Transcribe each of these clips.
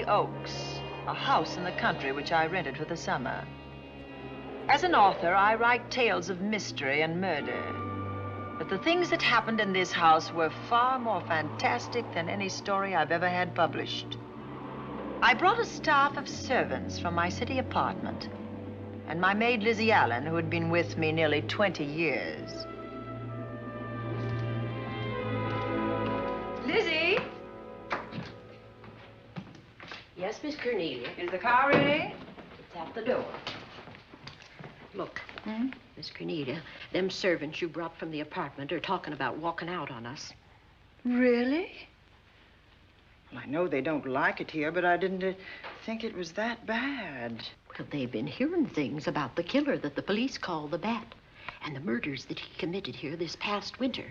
Oaks, a house in the country which I rented for the summer. As an author, I write tales of mystery and murder. But the things that happened in this house were far more fantastic than any story I've ever had published. I brought a staff of servants from my city apartment, and my maid Lizzie Allen, who had been with me nearly 20 years. Lizzie? Yes, Miss Cornelia. Is the car ready? It's at the door. Look, Miss Cornelia, them servants you brought from the apartment are talking about walking out on us. Really? Well, I know they don't like it here, but I didn't think it was that bad. Well, they've been hearing things about the killer that the police call the Bat and the murders that he committed here this past winter.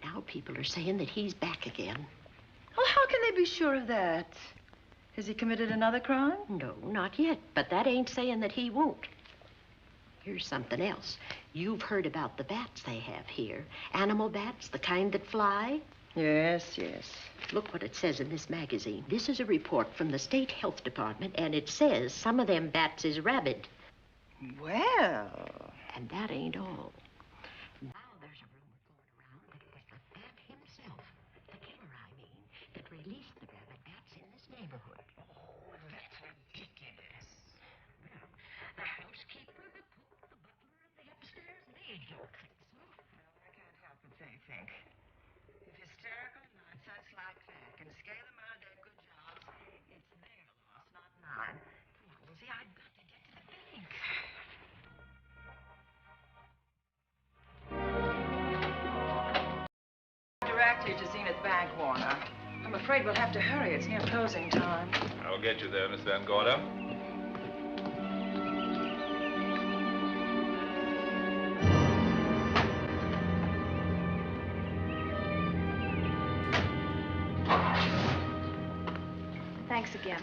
Now people are saying that he's back again. Well, how can they be sure of that? Has he committed another crime? No, not yet, but that ain't saying that he won't. Here's something else. You've heard about the bats they have here. Animal bats, the kind that fly. Yes, yes. Look what it says in this magazine. This is a report from the State Health Department, and it says some of them bats is rabid. Well... And that ain't all. Now there's a rumor going around that it was the bat himself, the killer, I mean, that released the rabid bats in this neighborhood. Oh, that's ridiculous. Well, the housekeeper, the cook, the butler, and the upstairs maid don't think so. Well, I can't help but think. If hysterical nonsense like that can scare them out of their good jobs, it's their loss, not mine. Come on, Lizzie, I've got to get to the bank. Directly to Zenith Bank, Warner. I'm afraid we'll have to hurry. It's near closing time. I'll get you there, Miss Van Gorder. Thanks again.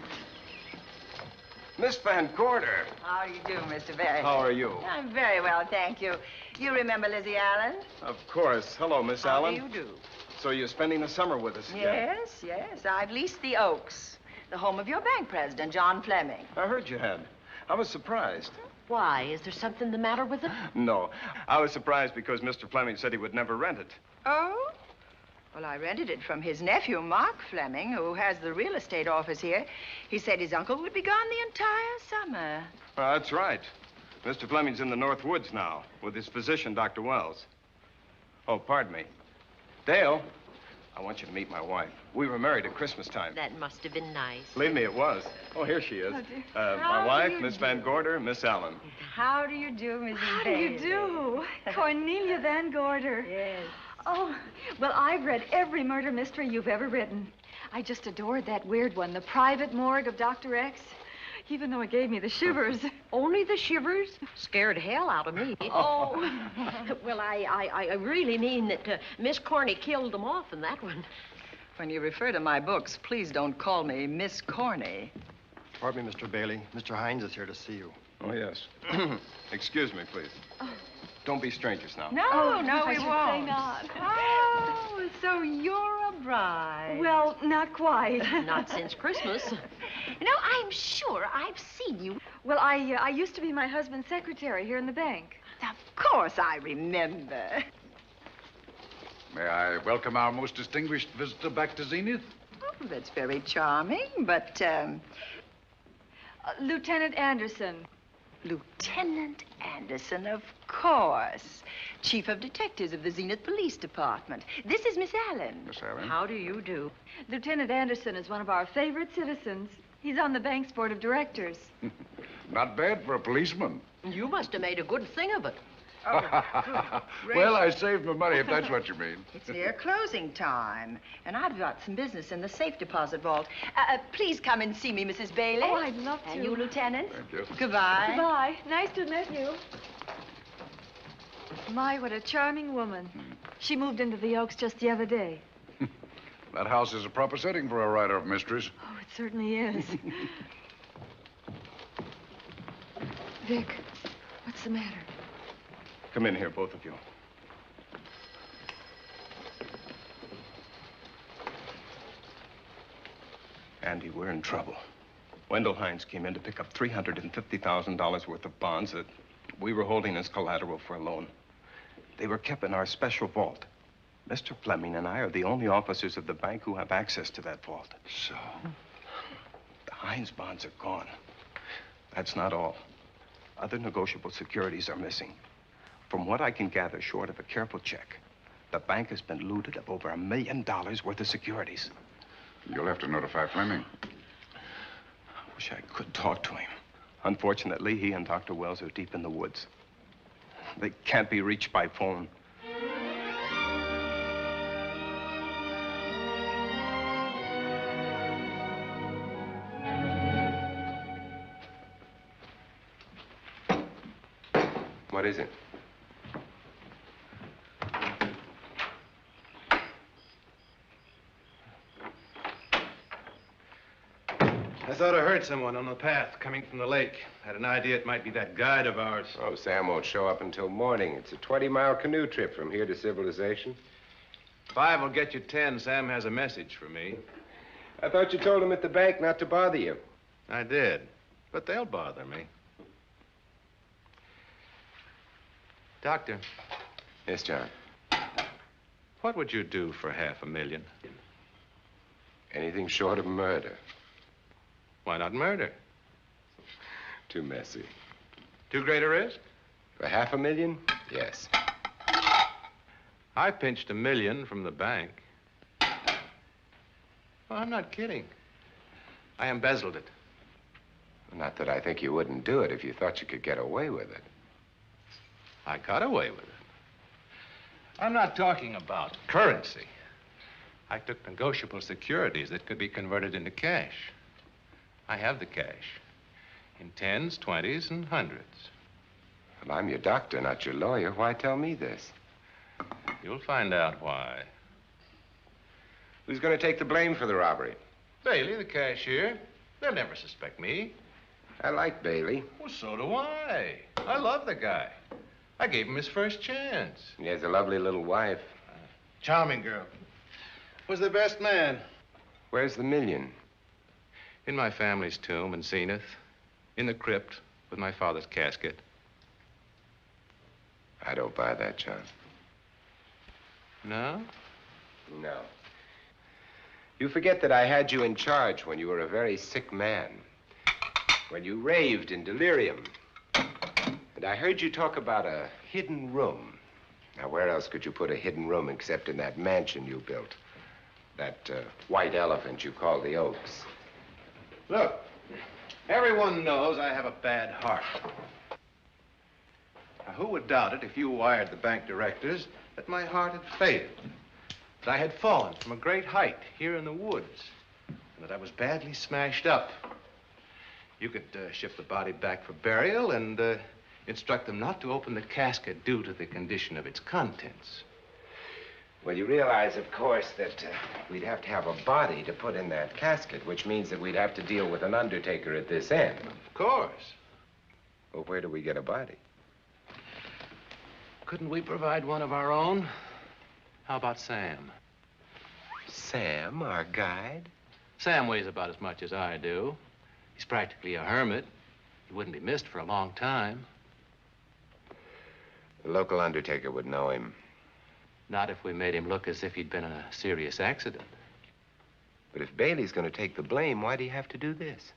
Miss Van Gorder. How do you do, Mr. Barry? How are you? I'm very well, thank you. You remember Lizzie Allen? Of course. Hello, Miss Allen. How do you do? So you're spending the summer with us again? Yes, yes. I've leased the Oaks, the home of your bank president, John Fleming. I heard you had. I was surprised. Why? Is there something the matter with it? No. I was surprised because Mr. Fleming said he would never rent it. Oh? Well, I rented it from his nephew, Mark Fleming, who has the real estate office here. He said his uncle would be gone the entire summer. That's right. Mr. Fleming's in the North Woods now with his physician, Dr. Wells. Oh, pardon me. Dale, I want you to meet my wife. We were married at Christmas time. That must have been nice. Believe me, it was. Oh, here she is. My wife, Miss Van Gorder, Miss Allen. How do you do, Mrs. How do you do? Cornelia Van Gorder. Yes. Oh, well, I've read every murder mystery you've ever written. I just adored that weird one, The Private Morgue of Dr. X, even though it gave me the shivers. Only the shivers? Scared hell out of me. Oh. Well, I really mean that Miss Corney killed them off in that one. When you refer to my books, please don't call me Miss Corney. Pardon me, Mr. Bailey. Mr. Hines is here to see you. Oh, yes. Excuse me, please. Don't be strangers now. No, no, I we should won't. say not. Oh, so you're a bride. Well, not quite. Not since Christmas. You know, I'm sure I've seen you. Well, I used to be my husband's secretary here in the bank. Of course I remember. May I welcome our most distinguished visitor back to Zenith? Oh, that's very charming, but, Lieutenant Anderson. Lieutenant Anderson, of course. Chief of Detectives of the Zenith Police Department. This is Miss Allen. Miss Allen. How do you do? Lieutenant Anderson is one of our favorite citizens. He's on the bank's board of directors. Not bad for a policeman. You must have made a good thing of it. Oh, Well, I saved my money, if that's what you mean. It's near closing time, and I've got some business in the safe deposit vault. Please come and see me, Mrs. Bailey. Oh, I'd love to. And you, Lieutenant. Thank you. Goodbye. Goodbye. Nice to meet you. My, what a charming woman. She moved into the Oaks just the other day. That house is a proper setting for a writer of mysteries. Oh, it certainly is. Vic, what's the matter? Come in here, both of you. Andy, we're in trouble. Wendell Hines came in to pick up $350,000 worth of bonds that we were holding as collateral for a loan. They were kept in our special vault. Mr. Fleming and I are the only officers of the bank who have access to that vault. So? The Hines bonds are gone. That's not all. Other negotiable securities are missing. From what I can gather, short of a careful check, the bank has been looted of over $1 million worth of securities. You'll have to notify Fleming. I wish I could talk to him. Unfortunately, he and Dr. Wells are deep in the woods. They can't be reached by phone. What is it? I thought I heard someone on the path coming from the lake. Had an idea it might be that guide of ours. Oh, Sam won't show up until morning. It's a 20-mile canoe trip from here to civilization. 5 will get you 10. Sam has a message for me. I thought you told him at the bank not to bother you. I did, but they'll bother me. Doctor, Yes, John. what would you do for $500,000? Anything short of murder. Why not murder? Too messy. Too great a risk? For $500,000? Yes. I pinched $1 million from the bank. Well, I'm not kidding. I embezzled it. Not that I think you wouldn't do it if you thought you could get away with it. I got away with it. I'm not talking about currency. I took negotiable securities that could be converted into cash. I have the cash in 10s, 20s, and 100s. Well, I'm your doctor, not your lawyer. Why tell me this? You'll find out why. Who's going to take the blame for the robbery? Bailey, the cashier. They'll never suspect me. I like Bailey. Well, so do I. I love the guy. I gave him his first chance. He has a lovely little wife. Charming girl. Was the best man. Where's the $1 million? In my family's tomb in Zenith. In the crypt with my father's casket. I don't buy that, John. No? No. You forget that I had you in charge when you were a very sick man. When you raved in delirium. And I heard you talk about a hidden room. Now, where else could you put a hidden room except in that mansion you built? That white elephant you call the Oaks. Look, everyone knows I have a bad heart. Now, who would doubt it if you wired the bank directors that my heart had failed? That I had fallen from a great height here in the woods, and that I was badly smashed up. You could ship the body back for burial and instruct them not to open the casket due to the condition of its contents. Well, you realize, of course, that we'd have to have a body to put in that casket, which means that we'd have to deal with an undertaker at this end. Of course. Well, where do we get a body? Couldn't we provide one of our own? How about Sam? Sam, our guide? Sam weighs about as much as I do. He's practically a hermit. He wouldn't be missed for a long time. The local undertaker would know him. Not if we made him look as if he'd been in a serious accident. But if Bailey's going to take the blame, why'd he have to do this?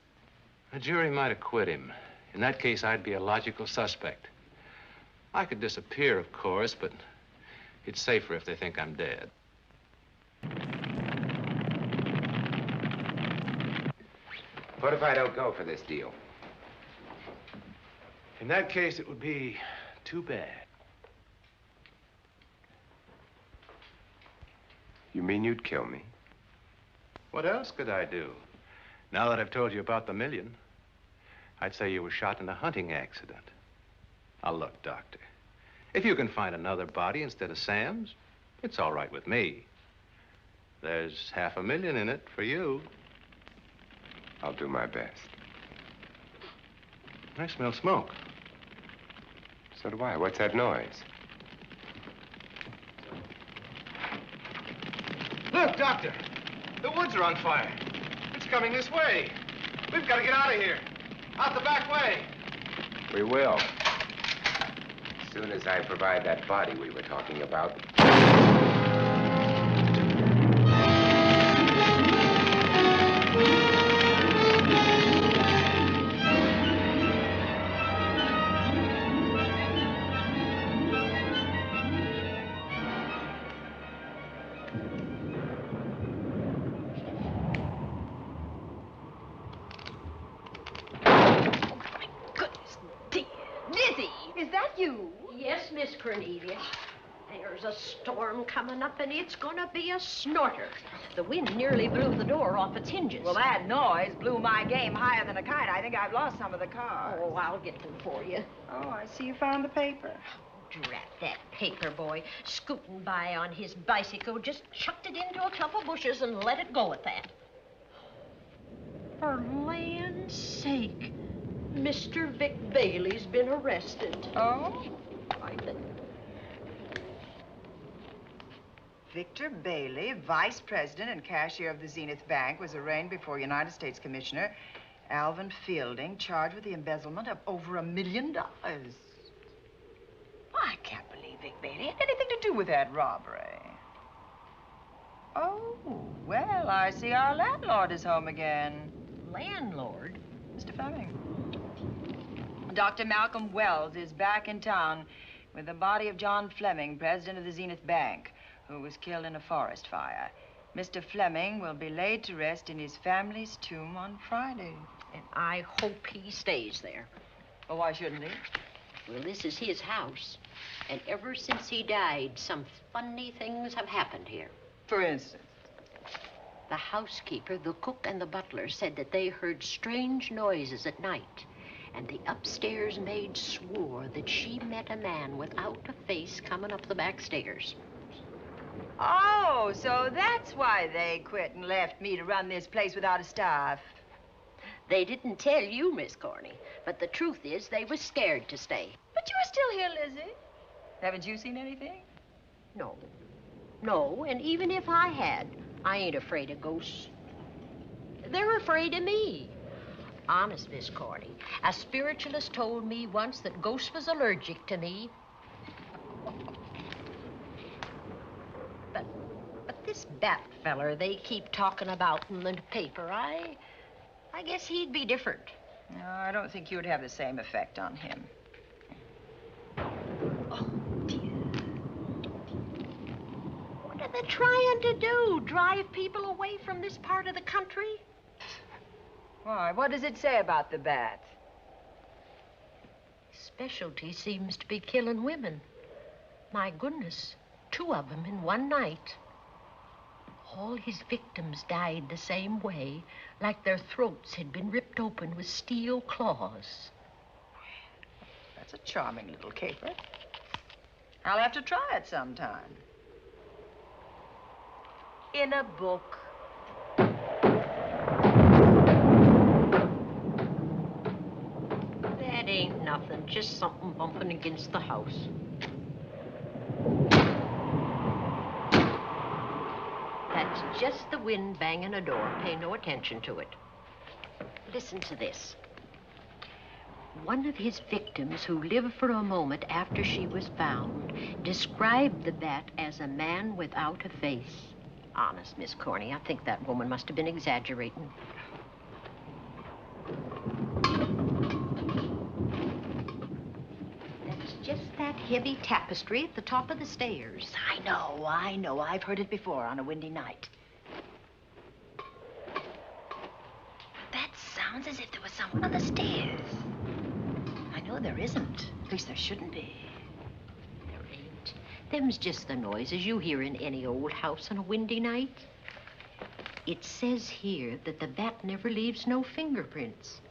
A jury might acquit him. In that case, I'd be a logical suspect. I could disappear, of course, but it's safer if they think I'm dead. What if I don't go for this deal? In that case, it would be too bad. You mean you'd kill me? What else could I do? Now that I've told you about the $1 million, I'd say you were shot in a hunting accident. Now, look, Doctor, if you can find another body instead of Sam's, it's all right with me. There's $500,000 in it for you. I'll do my best. I smell smoke. So do I. What's that noise? Look, Doctor, the woods are on fire. It's coming this way. We've got to get out of here. Out the back way. We will. As soon as I provide that body we were talking about. Yes, Miss Cornelia. There's a storm coming up, and it's gonna be a snorter. The wind nearly blew the door off its hinges. Well, that noise blew my game higher than a kite. I think I've lost some of the cars. Oh, I'll get them for you. Oh, I see you found the paper. Drat that paper boy. Scooting by on his bicycle, just chucked it into a clump of bushes and let it go at that. For land's sake, Mr. Vic Bailey's been arrested. Oh? I think. Victor Bailey, vice president and cashier of the Zenith Bank, was arraigned before United States Commissioner Alvin Fielding, charged with the embezzlement of over $1 million. I can't believe Vic Bailey had anything to do with that robbery. Oh, well, I see our landlord is home again. Landlord? Mr. Fleming. Dr. Malcolm Wells is back in town with the body of John Fleming, president of the Zenith Bank, who was killed in a forest fire. Mr. Fleming will be laid to rest in his family's tomb on Friday. And I hope he stays there. Well, why shouldn't he? Well, this is his house. And ever since he died, some funny things have happened here. For instance? The housekeeper, the cook, and the butler said that they heard strange noises at night. And the upstairs maid swore that she met a man without a face coming up the back stairs. Oh, so that's why they quit and left me to run this place without a staff. They didn't tell you, Miss Corney, but the truth is they were scared to stay. But you're still here, Lizzie. Haven't you seen anything? No. No, and even if I had, I ain't afraid of ghosts. They're afraid of me. Honest, Miss Corney, a spiritualist told me once that ghosts was allergic to me. But this Bat feller they keep talking about in the paper, I guess he'd be different. No, I don't think you'd have the same effect on him. Oh, dear. What are they trying to do? Drive people away from this part of the country? Why, what does it say about the Bat? Specialty seems to be killing women. My goodness, 2 of them in one night. All his victims died the same way, like their throats had been ripped open with steel claws. That's a charming little caper. I'll have to try it sometime. In a book. That ain't nothing, just something bumping against the house. That's just the wind banging a door. Pay no attention to it. Listen to this. One of his victims who lived for a moment after she was found described the Bat as a man without a face. Honest, Miss Corney, I think that woman must have been exaggerating. That's just that heavy tapestry at the top of the stairs. I know. I've heard it before on a windy night. That sounds as if there was someone on the stairs. I know there isn't. At least there shouldn't be. There ain't. Them's just the noises you hear in any old house on a windy night. It says here that the Bat never leaves no fingerprints.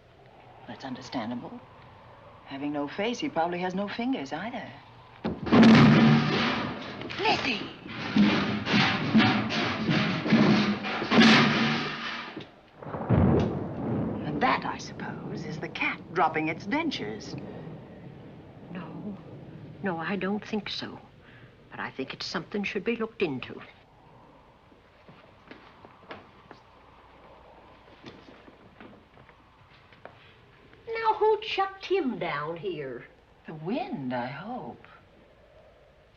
That's understandable. Having no face, he probably has no fingers either. Lizzie! And that, I suppose, is the cat dropping its dentures. No, I don't think so. But I think it's something should be looked into. shut him down here? The wind, I hope.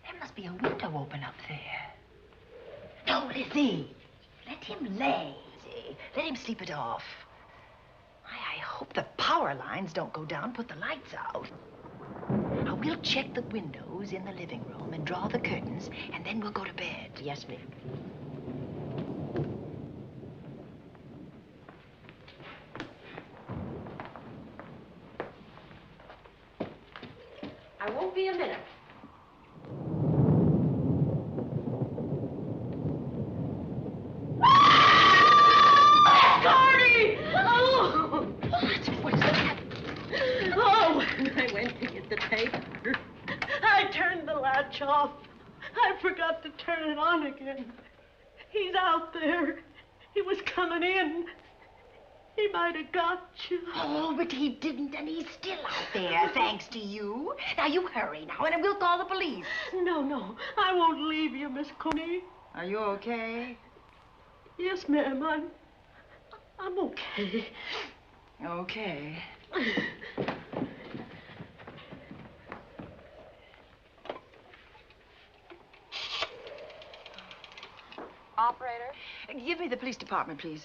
There must be a window open up there. No, Lizzie. Let him lay. Let him sleep it off. I hope the power lines don't go down, put the lights out. Now, we'll check the windows in the living room and draw the curtains, and then we'll go to bed. Yes, ma'am. I won't be a minute. Gordy! Oh! What is that? Oh, when I went to get the tape, I turned the latch off. I forgot to turn it on again. He's out there. He was coming in. He might have got you. Oh, but he didn't, and he's still out there, thanks to you. Now, you hurry now, and we'll call the police. No, I won't leave you, Miss Coney. Are you okay? Yes, ma'am, I'm okay. Okay. Operator? Give me the police department, please.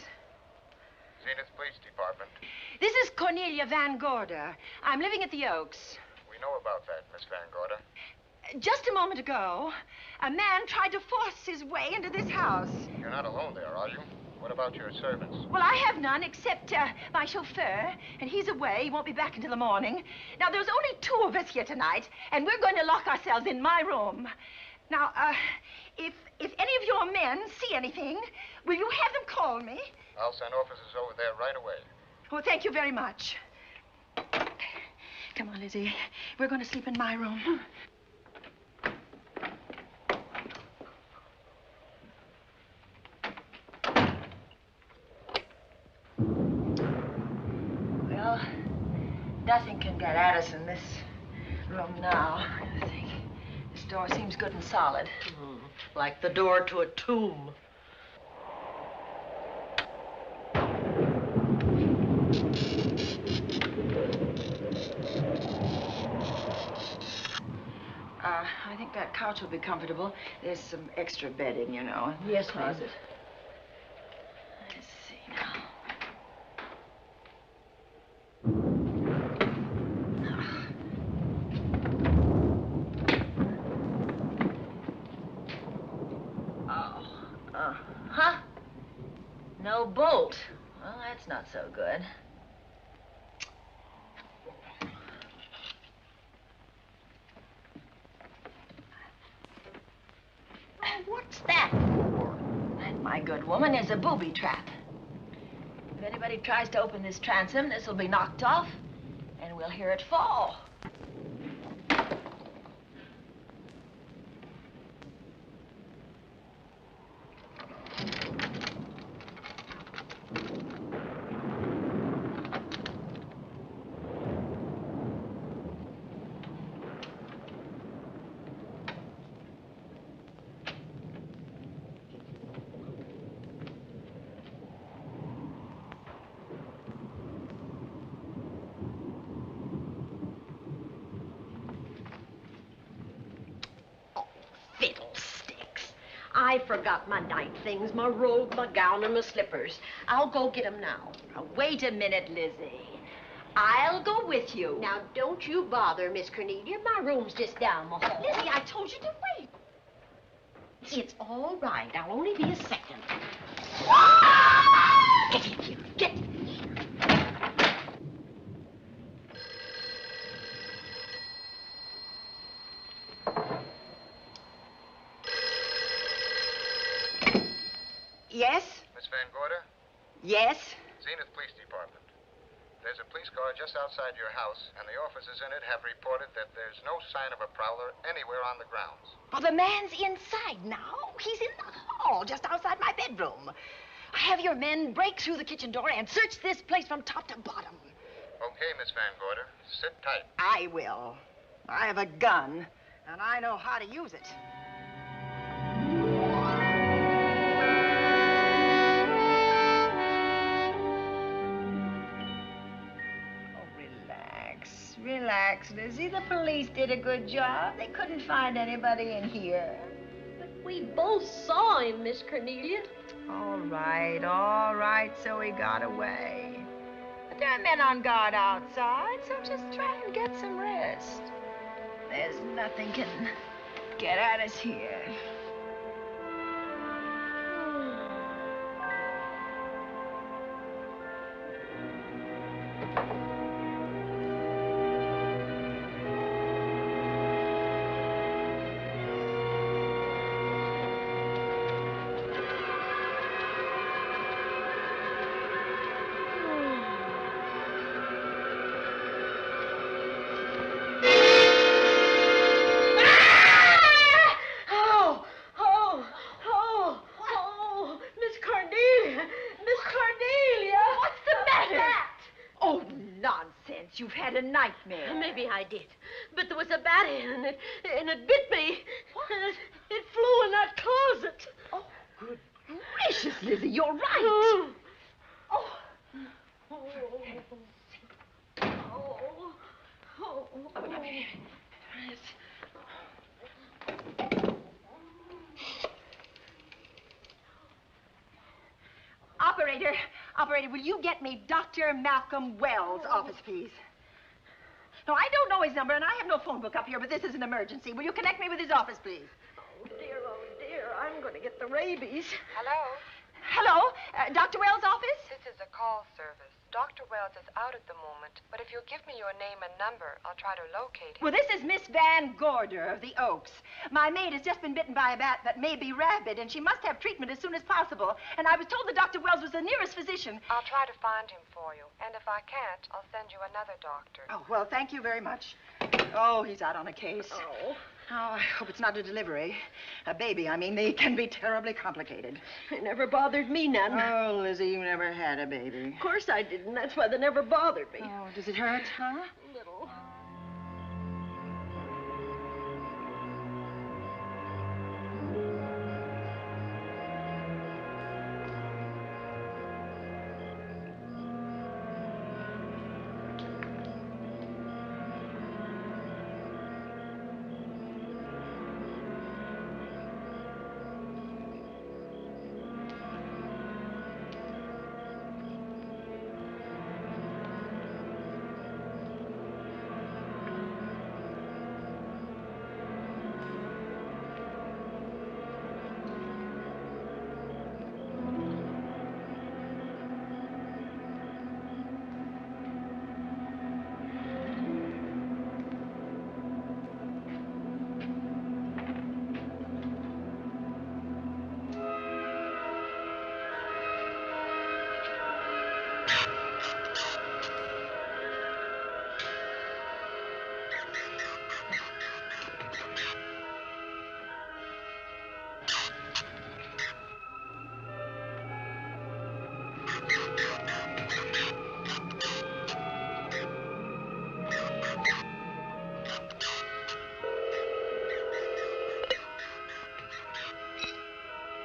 Zenith Police Department. This is Cornelia Van Gorder. I'm living at the Oaks. We know about that, Miss Van Gorder. Just a moment ago, a man tried to force his way into this house. You're not alone there, are you? What about your servants? Well, I have none except my chauffeur, and he's away. He won't be back until the morning. Now, there's only 2 of us here tonight, and we're going to lock ourselves in my room. Now, if any of your men see anything, will you have them call me? I'll send officers over there right away. Oh, thank you very much. Come on, Lizzie. We're going to sleep in my room. Well, nothing can get at us in this room now, I think. This door seems good and solid. Like the door to a tomb. I think that couch will be comfortable. There's some extra bedding, you know, in Yes, the ma'am. closet. Let's see now. Huh? No bolt. Well, that's not so good. What's that for? That, my good woman, is a booby trap. If anybody tries to open this transom, this will be knocked off, and we'll hear it fall. Fiddlesticks. I forgot my night things, my robe, my gown, and my slippers. I'll go get 'em now. Now, wait a minute, Lizzie. I'll go with you. Now, don't you bother, Miss Cornelia. My room's just down the hall. Lizzie, I told you to wait. It's all right. I'll only be a second. Get in here. Get in here. Yes? Miss Van Gorder? Yes? Zenith Police Department. There's a police car just outside your house, and the officers in it have reported that there's no sign of a prowler anywhere on the grounds. Well, the man's inside now. He's in the hall, just outside my bedroom. Have your men break through the kitchen door and search this place from top to bottom. Okay, Miss Van Gorder. Sit tight. I will. I have a gun, and I know how to use it. Oh, relax. relax, Lizzie. The police did a good job. They couldn't find anybody in here. But we both saw him, Miss Cornelia. All right, so he got away. But there are men on guard outside, so just try and get some rest. There's nothing can get at us here. You've had a nightmare. Maybe I did. But there was a bat in it, and it bit me. What? And it flew in that closet. Oh, good gracious, Lizzie, you're right. Oh. Oh. Operator, will you get me Dr. Malcolm Wells' office, please? No, I don't know his number, and I have no phone book up here, but this is an emergency. Will you connect me with his office, please? Oh, dear, I'm going to get the rabies. Hello? Hello? Dr. Wells' office? This is a call service. Dr. Wells is out at the moment, but if you'll give me your name and number, I'll try to locate him. Well, this is Miss Van Gorder of the Oaks. My maid has just been bitten by a bat that may be rabid, and she must have treatment as soon as possible. And I was told that Dr. Wells was the nearest physician. I'll try to find him for you, and if I can't, I'll send you another doctor. Oh, well, thank you very much. Oh, he's out on a case. Oh. Oh, I hope it's not a delivery. A baby, I mean, they can be terribly complicated. It never bothered me none. Oh, Lizzie, you never had a baby. Of course I didn't. That's why they never bothered me. Oh, does it hurt, huh? Little.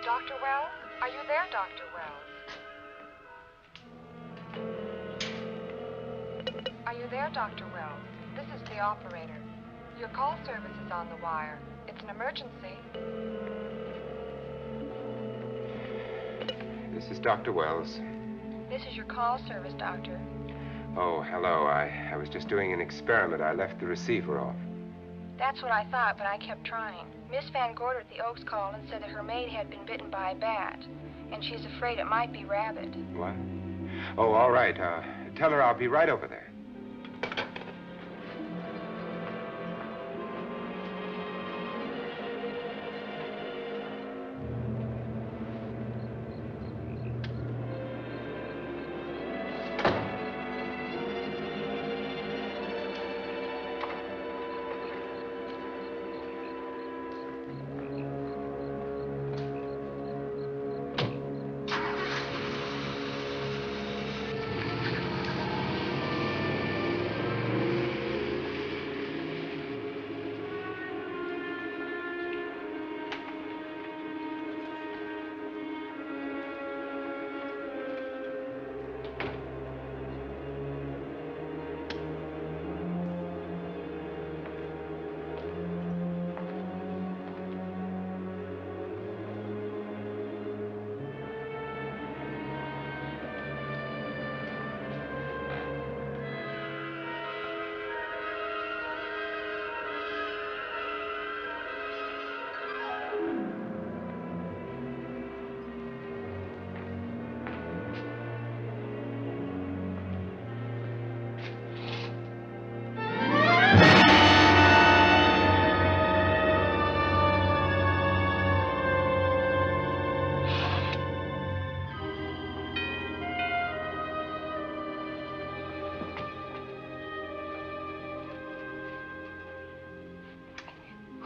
Dr. Wells? Are you there, Dr. Wells? Are you there, Dr. Wells? This is the operator. Your call service is on the wire. It's an emergency. This is Dr. Wells. This is your call service, Doctor. Oh, hello. I was just doing an experiment. I left the receiver off. That's what I thought, but I kept trying. Miss Van Gorder at the Oaks called and said that her maid had been bitten by a bat, and she's afraid it might be rabid. What? Oh, all right. Tell her I'll be right over there.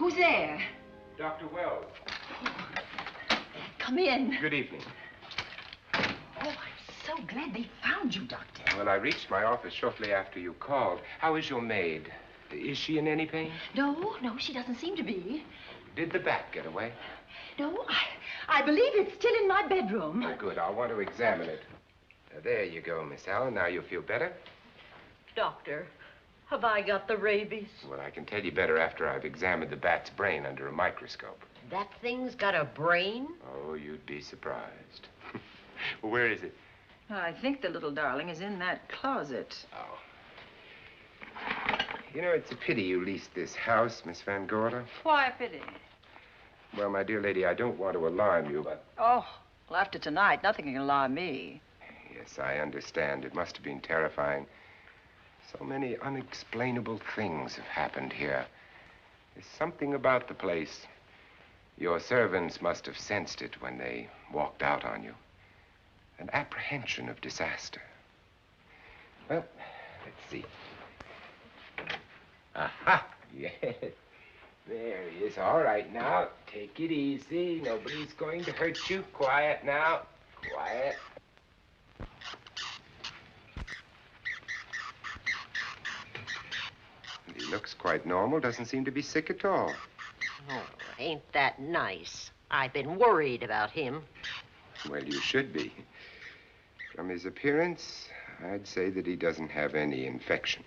Who's there? Dr. Wells. Come in. Good evening. Oh, I'm so glad they found you, Doctor. Well, I reached my office shortly after you called. How is your maid? Is she in any pain? No, she doesn't seem to be. Did the bat get away? No, I believe it's still in my bedroom. Oh, good. I'll want to examine it. There you go, Miss Allen. Now you feel better? Doctor, have I got the rabies? Well, I can tell you better after I've examined the bat's brain under a microscope. That thing's got a brain? Oh, you'd be surprised. Well, where is it? I think the little darling is in that closet. Oh. You know, it's a pity you leased this house, Miss Van Gorder. Why a pity? Well, my dear lady, I don't want to alarm you, but... Oh, well, after tonight, nothing can alarm me. Yes, I understand. It must have been terrifying. So many unexplainable things have happened here. There's something about the place. Your servants must have sensed it when they walked out on you. An apprehension of disaster. Well, let's see. Aha! Yes. There he is. All right, now, take it easy. Nobody's going to hurt you. Quiet now. Quiet. He looks quite normal. Doesn't seem to be sick at all. Oh, ain't that nice? I've been worried about him. Well, you should be. From his appearance, I'd say that he doesn't have any infection.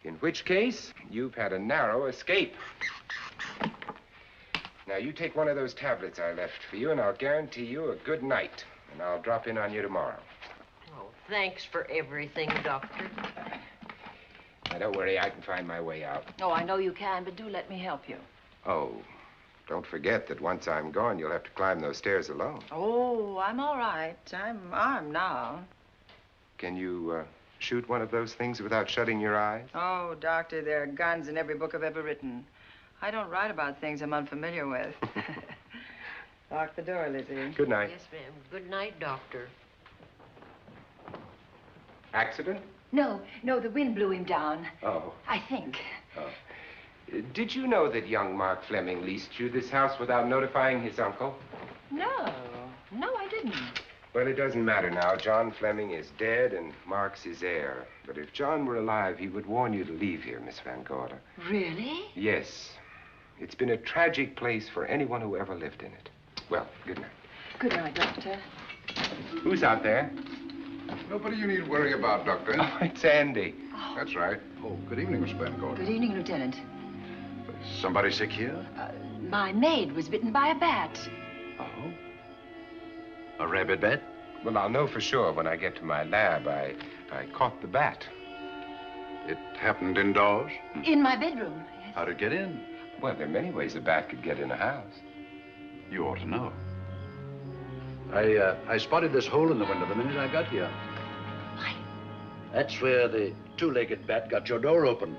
In which case, you've had a narrow escape. Now, you take one of those tablets I left for you, and I'll guarantee you a good night. And I'll drop in on you tomorrow. Oh, thanks for everything, Doctor. Now, don't worry, I can find my way out. Oh, I know you can, but do let me help you. Oh, don't forget that once I'm gone, you'll have to climb those stairs alone. Oh, I'm all right. I'm armed now. Can you, shoot one of those things without shutting your eyes? Oh, Doctor, there are guns in every book I've ever written. I don't write about things I'm unfamiliar with. Lock the door, Lizzie. Good night. Yes, ma'am. Good night, Doctor. Accident? No, the wind blew him down. Oh. I think. Oh. Did you know that young Mark Fleming leased you this house without notifying his uncle? No, I didn't. Well, it doesn't matter now. John Fleming is dead and Mark's his heir. But if John were alive, he would warn you to leave here, Miss Van Gorder. Really? Yes. It's been a tragic place for anyone who ever lived in it. Well, good night. Good night, Doctor. Who's out there? Nobody you need worry about, Doctor. Oh, it's Andy. That's right. Oh, good evening, Miss Van Gorder. Good evening, Lieutenant. Somebody sick here? My maid was bitten by a bat. Oh? A rabid bat? Well, I'll know for sure when I get to my lab. I caught the bat. It happened indoors? In my bedroom. Yes. How'd it get in? Well, there are many ways a bat could get in a house. You ought to know. I spotted this hole in the window the minute I got here. Why? That's where the two-legged bat got your door open.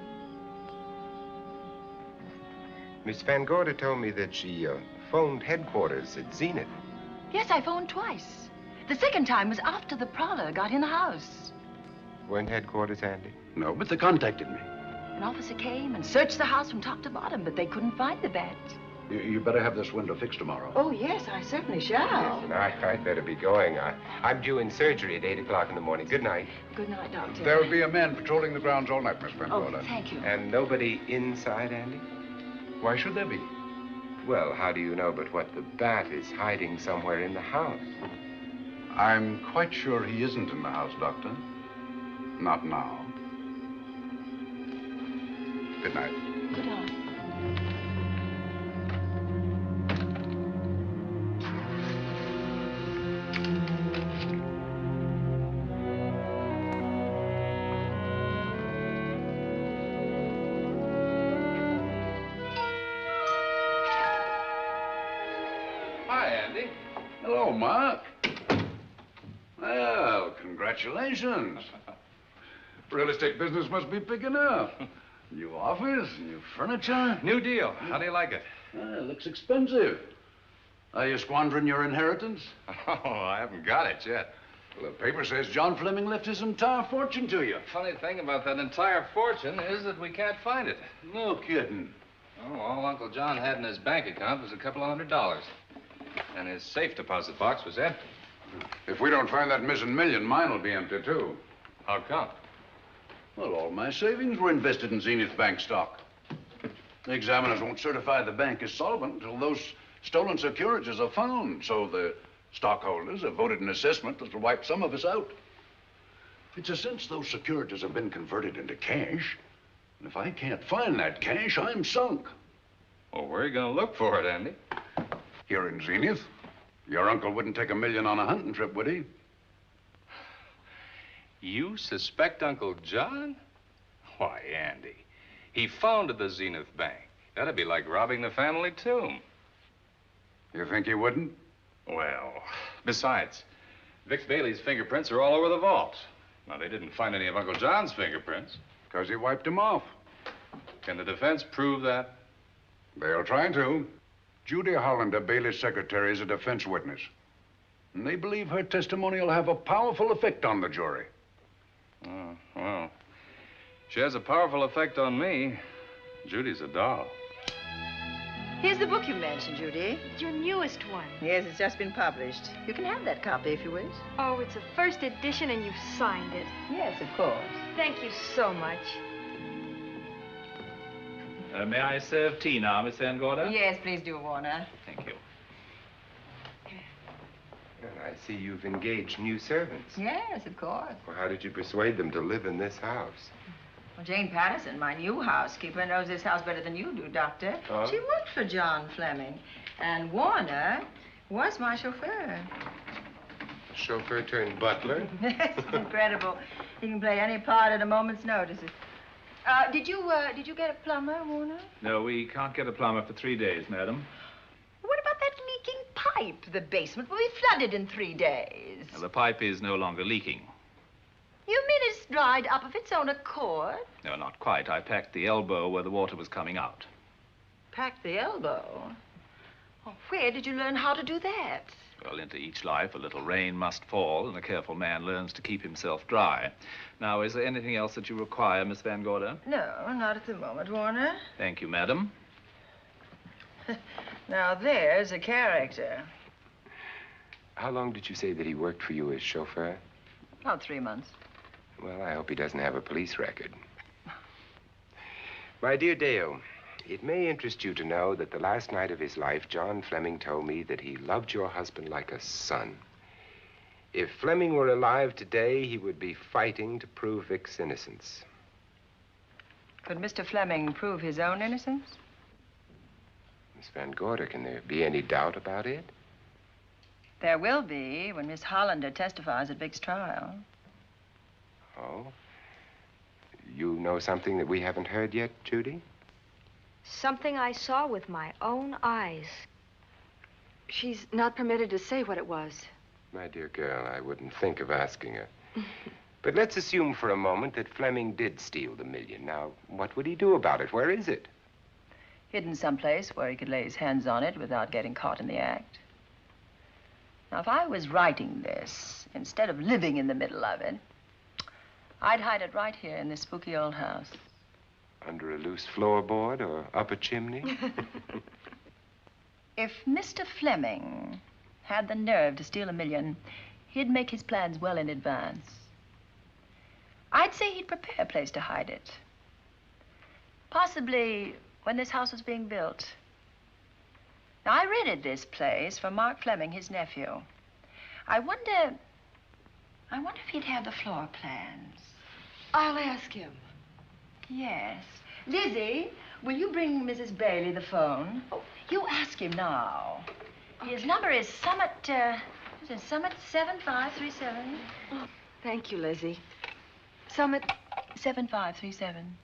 Miss Van Gorder told me that she phoned headquarters at Zenith. Yes, I phoned twice. The second time was after the prowler got in the house. Weren't headquarters, Andy? No, but they contacted me. An officer came and searched the house from top to bottom, but they couldn't find the bat. You better have this window fixed tomorrow. Oh, yes, I certainly shall. Yes, and I'd better be going. I'm due in surgery at 8 o'clock in the morning. Good night. Good night, Doctor. There will be a man patrolling the grounds all night, Miss Van Gorder. Oh, thank you. And nobody inside, Andy? Why should there be? Well, how do you know but what the bat is hiding somewhere in the house? I'm quite sure he isn't in the house, Doctor. Not now. Good night. Good night. Hi, Andy. Hello, Mark. Well, congratulations. Real estate business must be picking up. New office, new furniture. New deal. How do you like it? It looks expensive. Are you squandering your inheritance? Oh, I haven't got it yet. Well, the paper says John Fleming left his entire fortune to you. Funny thing about that entire fortune is that we can't find it. No kidding. Oh, all Uncle John had in his bank account was a couple of $100. And his safe deposit box was empty. If we don't find that missing million, mine will be empty, too. How come? Well, all my savings were invested in Zenith Bank stock. The examiners won't certify the bank is solvent until those stolen securities are found. So the stockholders have voted an assessment that'll wipe some of us out. It's a since those securities have been converted into cash. And if I can't find that cash, I'm sunk. Well, where are you going to look for it, Andy? Here in Zenith. Your uncle wouldn't take $1 million on a hunting trip, would he? You suspect Uncle John? Why, Andy, he founded the Zenith Bank. That'd be like robbing the family tomb. You think he wouldn't? Well, besides, Vic Bailey's fingerprints are all over the vault. Now, they didn't find any of Uncle John's fingerprints. Because he wiped them off. Can the defense prove that? They'll try to. Judy Hollander, Bailey's secretary, is a defense witness. And they believe her testimony will have a powerful effect on the jury. Oh, well, she has a powerful effect on me. Judy's a doll. Here's the book you mentioned, Judy. It's your newest one. Yes, it's just been published. You can have that copy if you wish. Oh, it's a first edition and you've signed it. Yes, of course. Thank you so much. May I serve tea now, Miss Van Gorder? Yes, please do, Warner. Thank you. Well, I see you've engaged new servants. Yes, of course. Well, how did you persuade them to live in this house? Well, Jane Patterson, my new housekeeper, knows this house better than you do, Doctor. Oh? She worked for John Fleming. And Warner was my chauffeur. Chauffeur turned butler? It's incredible. He can play any part at a moment's notice. Did you get a plumber, Warner? No, we can't get a plumber for 3 days, madam. What about that leaking pipe? The basement will be flooded in 3 days. The pipe is no longer leaking. You mean it's dried up of its own accord? No, not quite. I packed the elbow where the water was coming out. Packed the elbow? Oh, where did you learn how to do that? Well, into each life, a little rain must fall, and a careful man learns to keep himself dry. Now, is there anything else that you require, Miss Van Gorder? No, not at the moment, Warner. Thank you, madam. Now, there's a character. How long did you say that he worked for you as chauffeur? About 3 months. Well, I hope he doesn't have a police record. My dear Dale, it may interest you to know that the last night of his life, John Fleming told me that he loved your husband like a son. If Fleming were alive today, he would be fighting to prove Vic's innocence. Could Mr. Fleming prove his own innocence? Miss Van Gorder, can there be any doubt about it? There will be when Miss Hollander testifies at Vic's trial. Oh? You know something that we haven't heard yet, Judy? Something I saw with my own eyes. She's not permitted to say what it was. My dear girl, I wouldn't think of asking her. But let's assume for a moment that Fleming did steal the $1 million. Now, what would he do about it? Where is it? Hidden someplace where he could lay his hands on it without getting caught in the act. Now, if I was writing this, instead of living in the middle of it, I'd hide it right here in this spooky old house. Under a loose floorboard or up a chimney? If Mr. Fleming had the nerve to steal $1 million, he'd make his plans well in advance. I'd say he'd prepare a place to hide it. Possibly when this house was being built. Now, I rented this place for Mark Fleming, his nephew. I wonder if he'd have the floor plans. I'll ask him. Yes. Lizzie, will you bring Mrs. Bailey the phone? Oh, you ask him now. Okay. His number is Summit 7537. Oh, thank you, Lizzie. Summit 7537.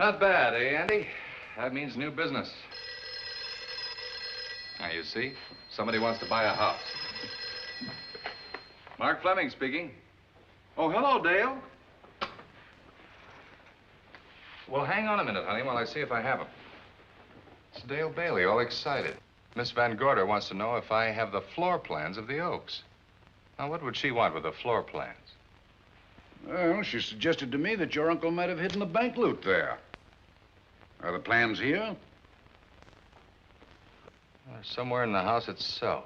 Not bad, eh, Andy? That means new business. Now, you see, somebody wants to buy a house. Mark Fleming speaking. Oh, hello, Dale. Well, hang on a minute, honey, while I see if I have him. It's Dale Bailey, all excited. Miss Van Gorder wants to know if I have the floor plans of the Oaks. Now, what would she want with the floor plans? Well, she suggested to me that your uncle might have hidden the bank loot there. Are the plans here? Somewhere in the house itself.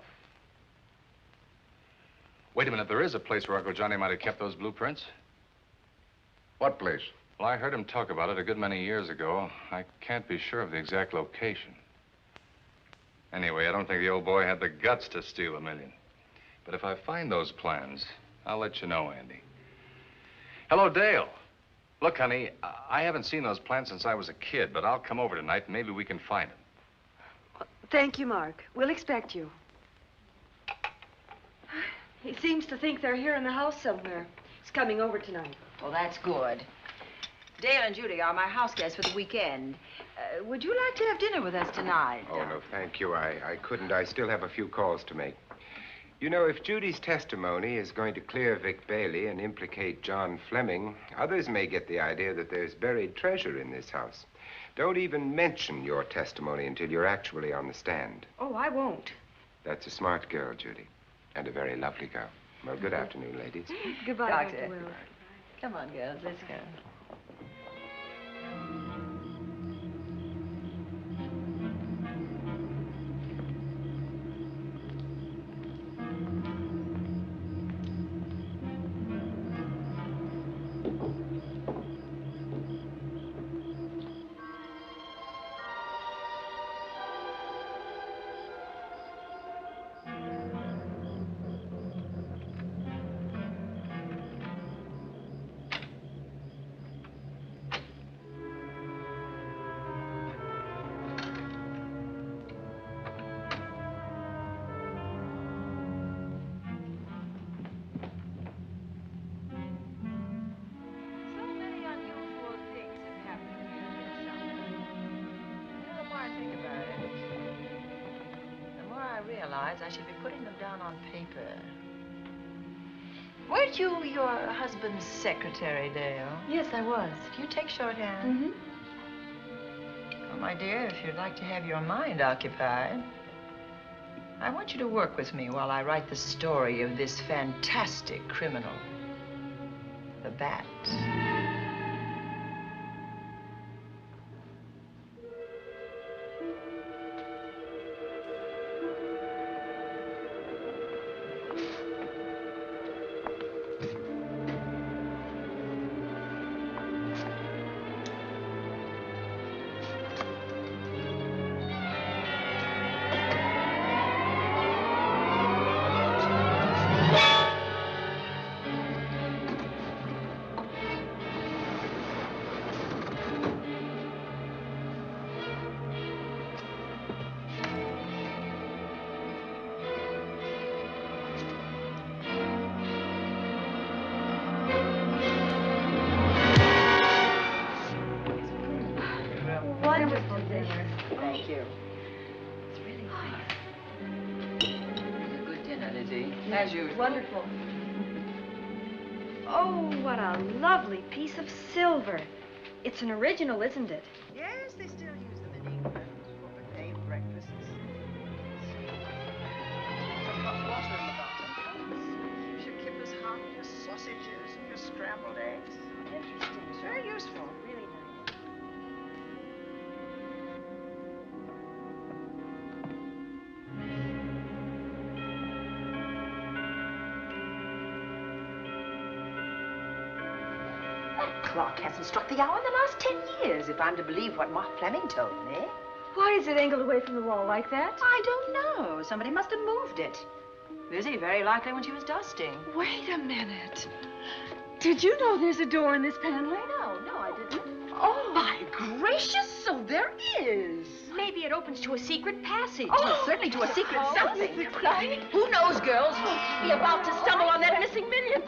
Wait a minute, there is a place where Uncle Johnny might have kept those blueprints. What place? Well, I heard him talk about it a good many years ago. I can't be sure of the exact location. Anyway, I don't think the old boy had the guts to steal $1 million. But if I find those plans, I'll let you know, Andy. Hello, Dale. Look, honey, I haven't seen those plans since I was a kid, but I'll come over tonight and maybe we can find them. Thank you, Mark. We'll expect you. He seems to think they're here in the house somewhere. He's coming over tonight. Well, that's good. Dale and Judy are my house guests for the weekend. Would you like to have dinner with us tonight? Oh, no, thank you. I couldn't. I still have a few calls to make. You know, if Judy's testimony is going to clear Vic Bailey and implicate John Fleming, others may get the idea that there's buried treasure in this house. Don't even mention your testimony until you're actually on the stand. Oh, I won't. That's a smart girl, Judy, and a very lovely girl. Well, good afternoon, ladies. Goodbye, Doctor. Dr. Will. Come on, girls, let's go. I should be putting them down on paper. Weren't you your husband's secretary, Dale? Yes, I was. Do you take shorthand? Well, my dear, if you'd like to have your mind occupied, I want you to work with me while I write the story of this fantastic criminal, the Bat. Thank you. It's really nice. Good dinner, Lizzie, as usual. Wonderful. Oh, what a lovely piece of silver. It's an original, isn't it? Yes, they still use them in England for buffet breakfasts. Some hot water in the bottom. Keeps your kippers hot, your sausages, and your scrambled eggs. Interesting. It's very useful. Really nice. That clock hasn't struck the hour in the last 10 years, if I'm to believe what Mark Fleming told me. Why is it angled away from the wall like that? I don't know. Somebody must have moved it. Lizzie, very likely when she was dusting. Wait a minute. Did you know there's a door in this paneling? No, I didn't. Oh, my gracious, so there is. Maybe it opens to a secret passage. Oh, Certainly to a secret something. This is exciting. Who knows, girls? We'll be about to stumble on that missing million.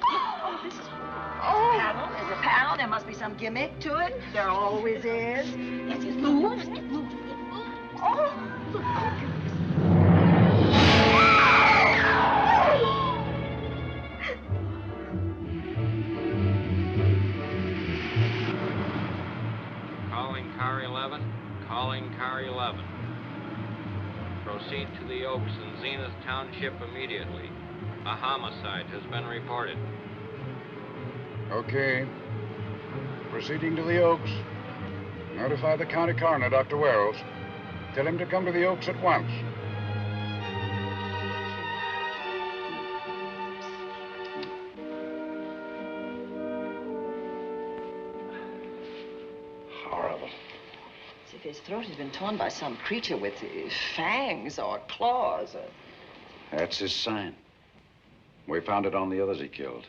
This is panel. There's a panel. There must be some gimmick to it. There always is. Yes, it moves. It moves. It moves. Oh! Calling car 11. Calling car 11. Proceed to the Oaks in Zenith Township immediately. A homicide has been reported. Okay. Proceeding to the Oaks. Notify the county coroner, Dr. Wells. Tell him to come to the Oaks at once. Horrible. As if his throat had been torn by some creature with fangs or claws. That's his sign. We found it on the others he killed.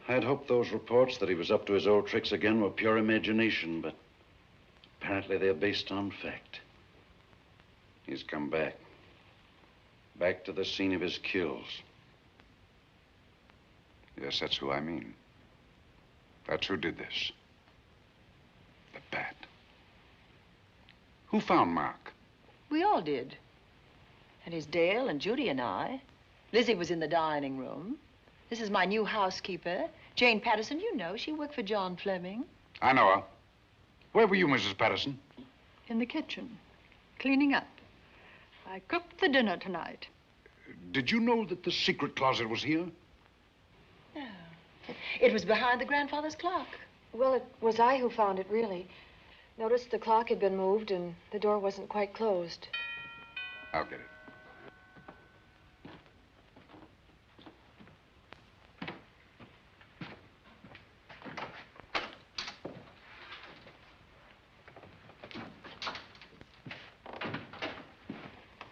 I'd hoped those reports that he was up to his old tricks again were pure imagination, but apparently they're based on fact. He's come back. Back to the scene of his kills. Yes, that's who I mean. That's who did this. The bat. Who found Mark? We all did. And it's Dale and Judy and I. Lizzie was in the dining room. This is my new housekeeper, Jane Patterson. You know, she worked for John Fleming. I know her. Where were you, Mrs. Patterson? In the kitchen, cleaning up. I cooked the dinner tonight. Did you know that the secret closet was here? No. It was behind the grandfather's clock. Well, it was I who found it, really. Noticed the clock had been moved and the door wasn't quite closed. I'll get it.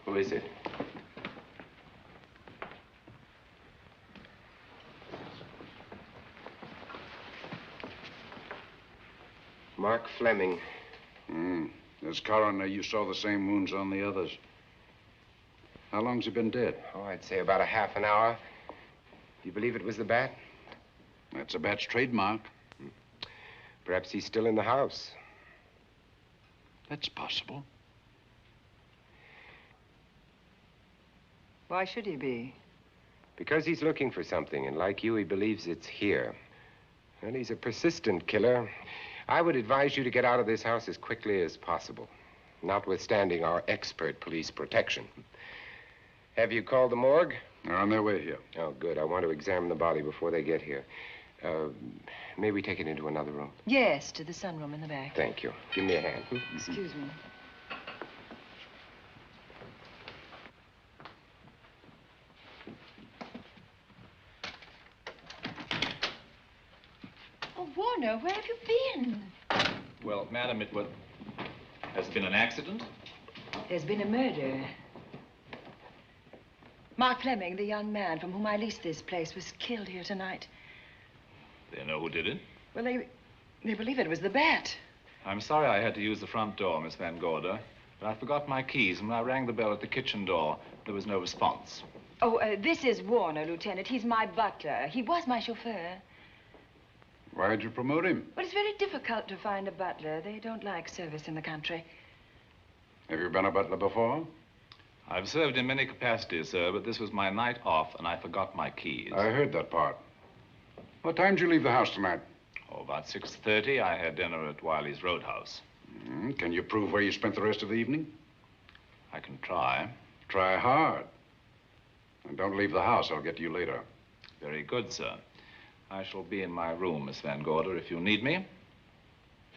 Who is it? Mark Fleming. As coroner, you saw the same wounds on the others. How long's he been dead? Oh, I'd say about a half an hour. Do you believe it was the bat? That's a bat's trademark. Perhaps he's still in the house. That's possible. Why should he be? Because he's looking for something, and like you, he believes it's here. And he's a persistent killer. I would advise you to get out of this house as quickly as possible, notwithstanding our expert police protection. Have you called the morgue? They're on their way here. Oh, good. I want to examine the body before they get here. May we take it into another room? Yes, to the sunroom in the back. Thank you. Give me a hand. Excuse me. Oh, Warner, where have you been? Well, madam, has it been an accident? There's been a murder. Mark Fleming, the young man from whom I leased this place, was killed here tonight. They know who did it? Well, they believe it was the bat. I'm sorry I had to use the front door, Miss Van Gorder, but I forgot my keys, and when I rang the bell at the kitchen door, there was no response. Oh, this is Warner, Lieutenant. He's my butler. He was my chauffeur. Why'd you promote him? Well, it's very difficult to find a butler. They don't like service in the country. Have you been a butler before? I've served in many capacities, sir, but this was my night off, and I forgot my keys. I heard that part. What time did you leave the house tonight? Oh, about 6:30. I had dinner at Wiley's Roadhouse. Can you prove where you spent the rest of the evening? I can try. Try hard. And don't leave the house. I'll get to you later. Very good, sir. I shall be in my room, Miss Van Gorder, if you need me.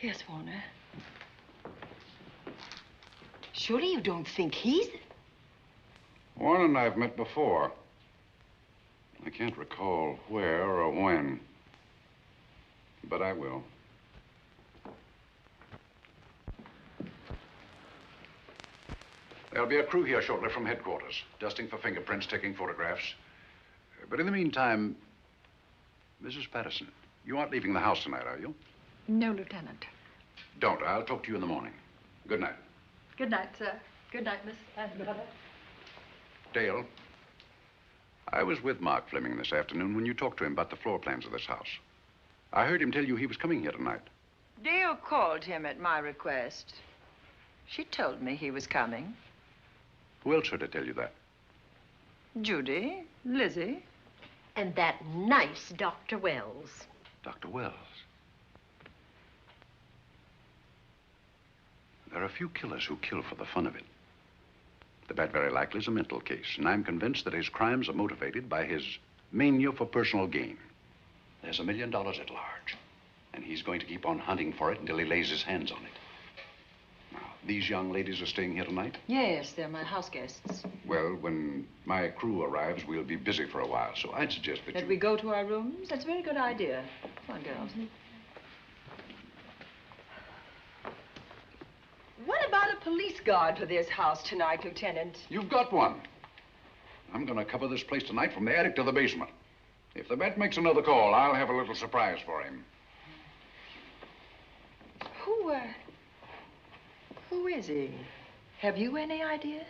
Yes, Warner. Surely you don't think he's... Warren and I have met before. I can't recall where or when, but I will. There'll be a crew here shortly from headquarters, dusting for fingerprints, taking photographs. But in the meantime, Mrs. Patterson, you aren't leaving the house tonight, are you? No, Lieutenant. Don't. I'll talk to you in the morning. Good night. Good night, sir. Good night, Miss Van Gorder. Dale, I was with Mark Fleming this afternoon when you talked to him about the floor plans of this house. I heard him tell you he was coming here tonight. Dale called him at my request. She told me he was coming. Who else should I tell you that? Judy, Lizzie. And that nice Dr. Wells. Dr. Wells. There are a few killers who kill for the fun of it. The bat very likely is a mental case, and I'm convinced that his crimes are motivated by his mania for personal gain. There's $1 million at large, and he's going to keep on hunting for it until he lays his hands on it. Now, these young ladies are staying here tonight? Yes, they're my house guests. Well, when my crew arrives, we'll be busy for a while, so I'd suggest that we go to our rooms? That's a very good idea. Come on, girls. What about a police guard for this house tonight, Lieutenant? You've got one. I'm going to cover this place tonight from the attic to the basement. If the vet makes another call, I'll have a little surprise for him. Who is he? Have you any idea?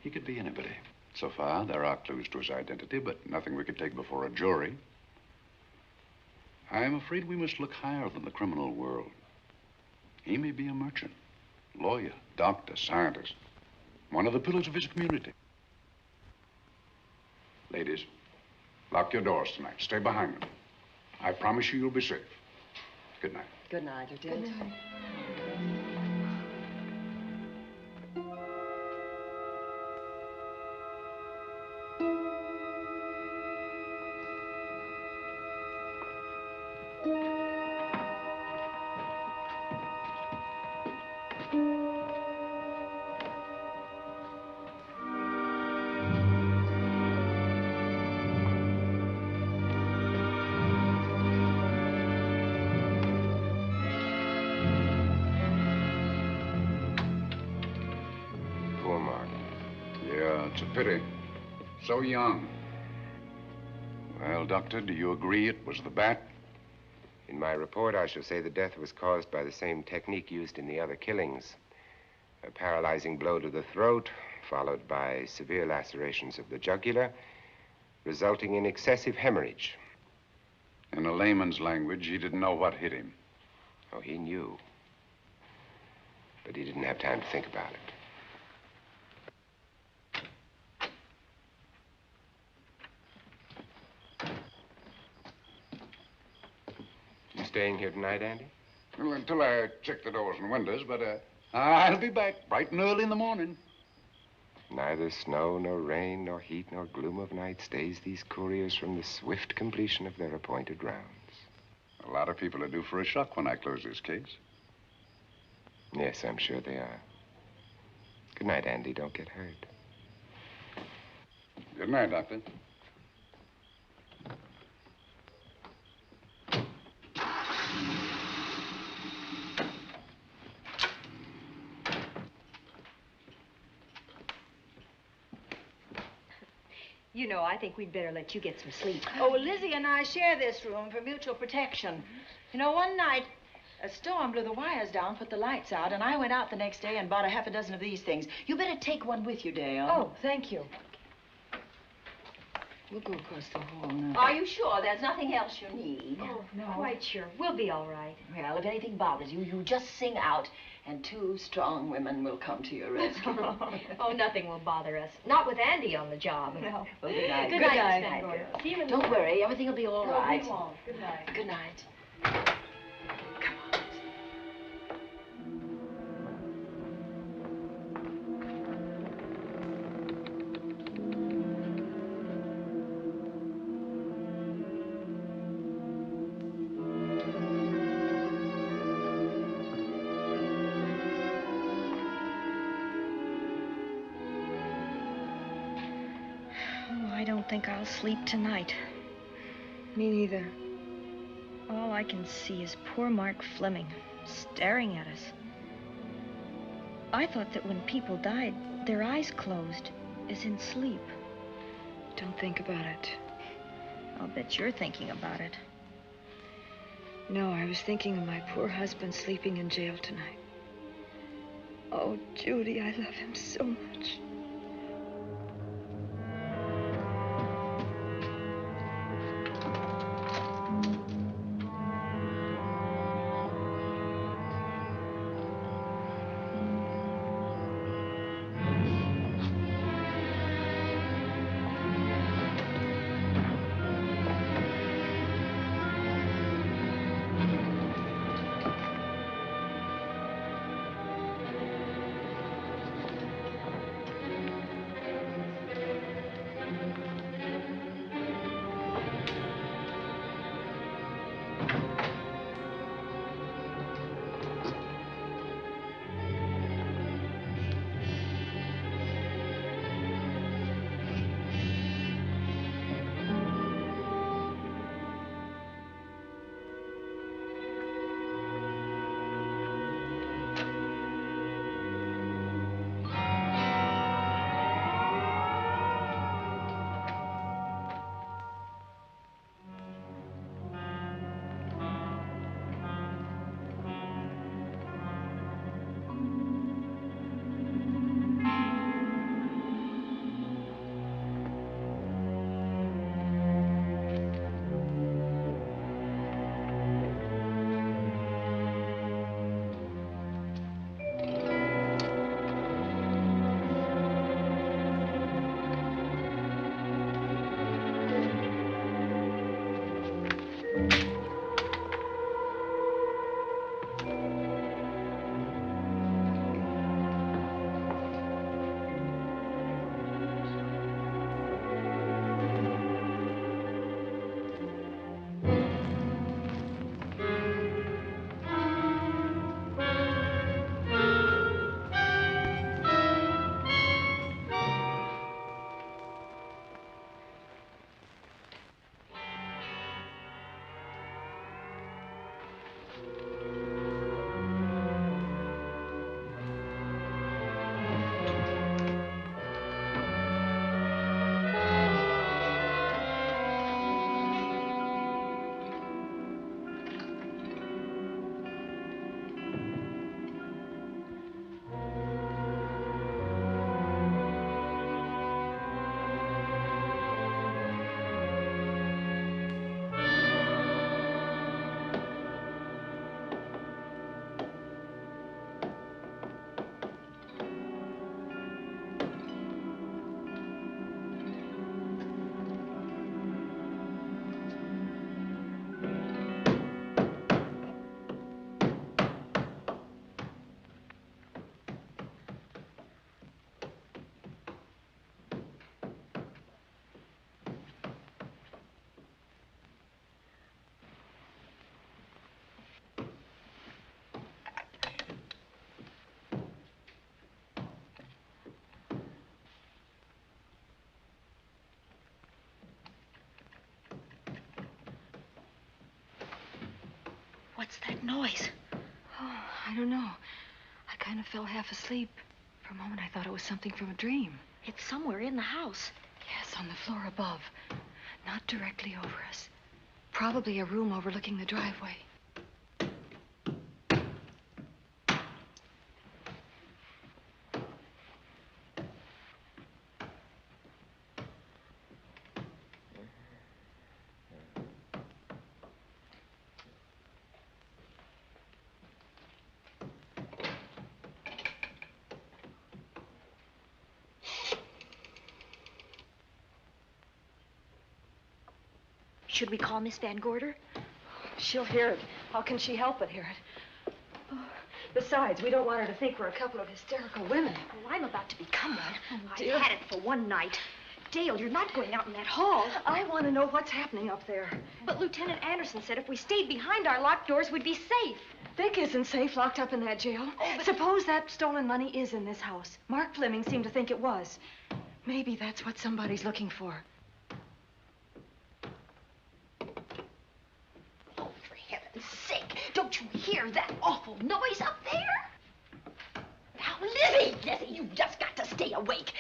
He could be anybody. So far, there are clues to his identity, but nothing we could take before a jury. I'm afraid we must look higher than the criminal world. He may be a merchant, lawyer, doctor, scientist, one of the pillars of his community. Ladies, lock your doors tonight. Stay behind them. I promise you you'll be safe. Good night. Good night, Lieutenant. Good night. Pity. So young. Well, Doctor, do you agree it was the bat? In my report, I shall say the death was caused by the same technique used in the other killings. A paralyzing blow to the throat, followed by severe lacerations of the jugular, resulting in excessive hemorrhage. In a layman's language, he didn't know what hit him. Oh, he knew. But he didn't have time to think about it. Staying here tonight, Andy? Well, until I check the doors and windows, but I'll be back bright and early in the morning. Neither snow, nor rain, nor heat, nor gloom of night stays these couriers from the swift completion of their appointed rounds. A lot of people are due for a shock when I close this case. Yes, I'm sure they are. Good night, Andy. Don't get hurt. Good night, Doctor. You know, I think we'd better let you get some sleep. Oh, Lizzie and I share this room for mutual protection. You know, one night, a storm blew the wires down, put the lights out, and I went out the next day and bought a half a dozen of these things. You better take one with you, Dale. Oh, thank you. We'll go across the hall now. Are you sure there's nothing else you need? Oh, no. Quite sure. We'll be all right. Well, if anything bothers you, you just sing out, and 2 strong women will come to your rescue. Oh, nothing will bother us. Not with Andy on the job. No. Well, good night. Good night, Miss Van Gorder. See you in the Don't worry, everything will be all right. We won't. Good night. Good night. I don't think I'll sleep tonight. Me neither. All I can see is poor Mark Fleming staring at us. I thought that when people died, their eyes closed, as in sleep. Don't think about it. I'll bet you're thinking about it. No, I was thinking of my poor husband sleeping in jail tonight. Oh, Judy, I love him so much. What's that noise? Oh, I don't know. I kind of fell half asleep. For a moment, I thought it was something from a dream. It's somewhere in the house. Yes, on the floor above. Not directly over us. Probably a room overlooking the driveway. Should we call Miss Van Gorder? She'll hear it. How can she help but hear it? Oh, besides, we don't want her to think we're a couple of hysterical women. Well, I'm about to become one. Oh, I dear. had it for one night. Dale, you're not going out in that hall. I want to know what's happening up there. But Lieutenant Anderson said if we stayed behind our locked doors, we'd be safe. Vic isn't safe locked up in that jail. Oh, but... Suppose that stolen money is in this house. Mark Fleming seemed to think it was. Maybe that's what somebody's looking for. Sake, don't you hear that awful noise up there? Now, Lizzie, you've just got to stay awake.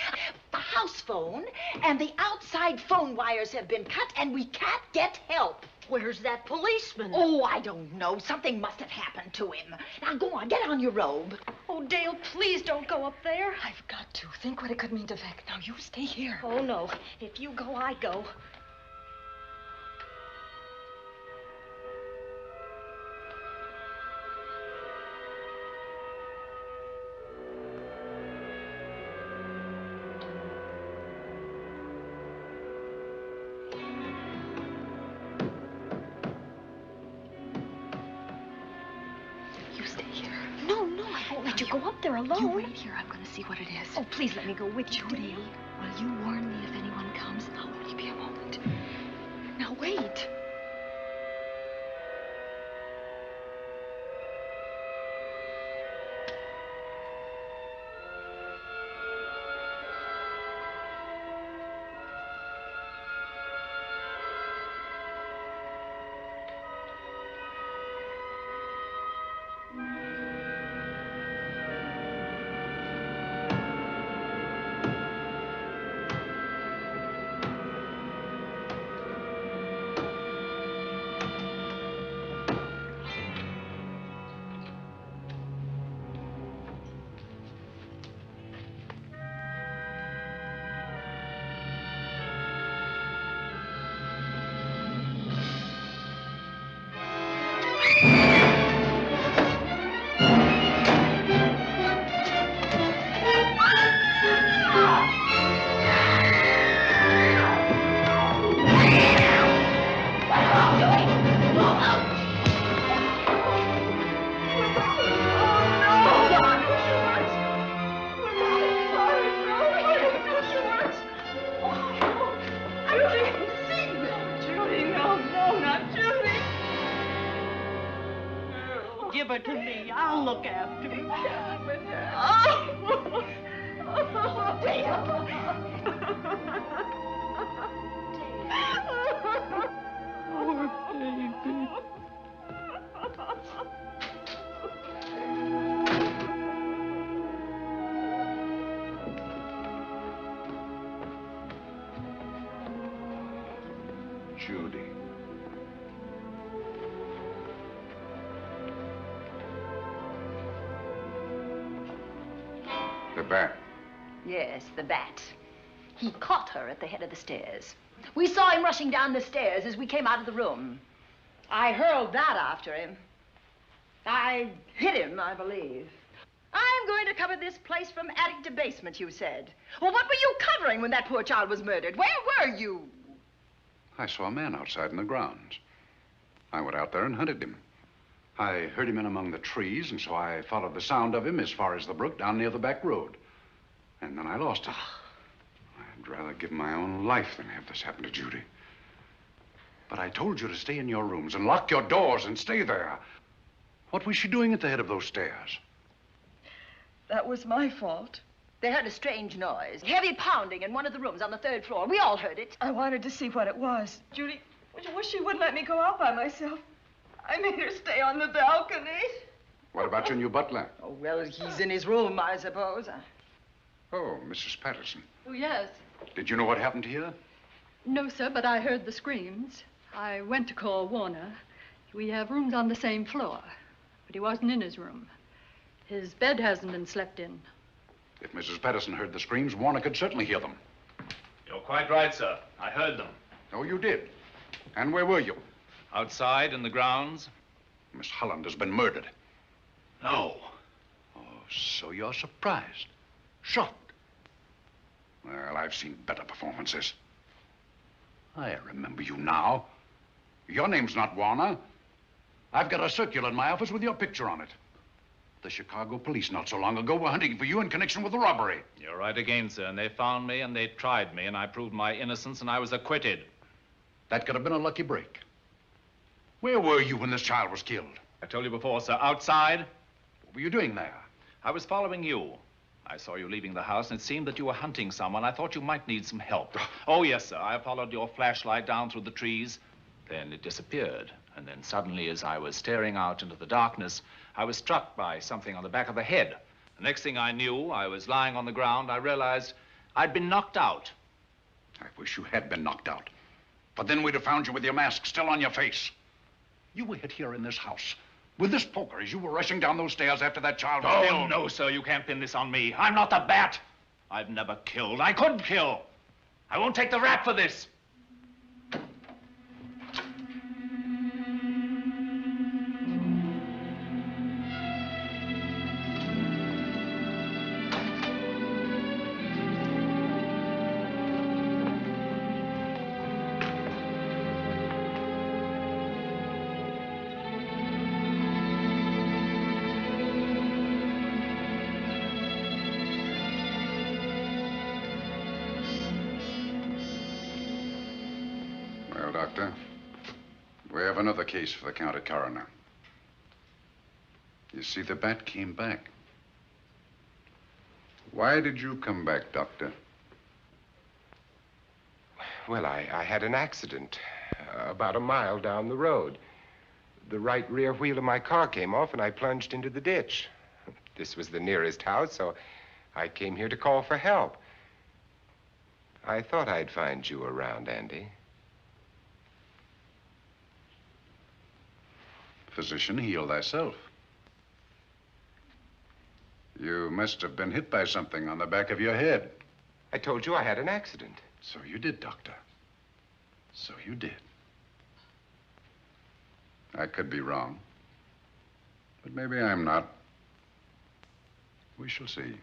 The house phone and the outside phone wires have been cut, and we can't get help. Where's that policeman? Oh, I don't know. Something must have happened to him. Now, go on, get on your robe. Oh, Dale, please don't go up there. I've got to. Think what it could mean to Vic. Now, you stay here. Oh, no. If you go, I go. Let you go up there alone. You wait here. I'm going to see what it is. Oh, please let me go with you, Judy, will you warn me if anyone comes? I'll only be a moment. Now, wait. Give her to me. I'll look after her. Poor baby. Judy. The bat. Yes, the bat. He caught her at the head of the stairs. We saw him rushing down the stairs as we came out of the room. I hurled that after him. I hit him, I believe. I'm going to cover this place from attic to basement, you said. Well, what were you covering when that poor child was murdered? Where were you? I saw a man outside in the grounds. I went out there and hunted him. I heard him in among the trees, and so I followed the sound of him as far as the brook down near the back road. And then I lost it. I'd rather give my own life than have this happen to Judy. But I told you to stay in your rooms and lock your doors and stay there. What was she doing at the head of those stairs? That was my fault. They heard a strange noise, heavy pounding in one of the rooms on the 3rd floor. We all heard it. I wanted to see what it was. Judy, wish she wouldn't let me go out by myself. I made her stay on the balcony. What about your new butler? Oh, well, he's in his room, I suppose. Oh, Mrs. Patterson. Oh, yes. Did you know what happened here? No, sir, but I heard the screams. I went to call Warner. We have rooms on the same floor, but he wasn't in his room. His bed hasn't been slept in. If Mrs. Patterson heard the screams, Warner could certainly hear them. You're quite right, sir. I heard them. Oh, you did? And where were you? Outside in the grounds. Miss Holland has been murdered. No. Oh, so you're surprised. Shocked. Well, I've seen better performances. I remember you now. Your name's not Warner. I've got a circular in my office with your picture on it. The Chicago police not so long ago were hunting for you in connection with the robbery. You're right again, sir. And they found me and they tried me and I proved my innocence and I was acquitted. That could have been a lucky break. Where were you when this child was killed? I told you before, sir. Outside. What were you doing there? I was following you. I saw you leaving the house, and it seemed that you were hunting someone. I thought you might need some help. Oh, yes, sir. I followed your flashlight down through the trees. Then it disappeared. And then suddenly, as I was staring out into the darkness, I was struck by something on the back of the head. The next thing I knew, I was lying on the ground. I realized I'd been knocked out. I wish you had been knocked out. But then we'd have found you with your mask still on your face. You were hit here in this house with this poker as you were rushing down those stairs after that child was killed. Oh, no, sir. You can't pin this on me. I'm not the bat. I've never killed. I couldn't kill. I won't take the rap for this. Doctor. We have another case for the county coroner. You see, the bat came back. Why did you come back, Doctor? Well, I had an accident about a mile down the road. The right rear wheel of my car came off and I plunged into the ditch. This was the nearest house, so I came here to call for help. I thought I'd find you around, Andy. Physician, heal thyself. You must have been hit by something on the back of your head. I told you I had an accident. So you did, Doctor. So you did. I could be wrong. But maybe I'm not. We shall see.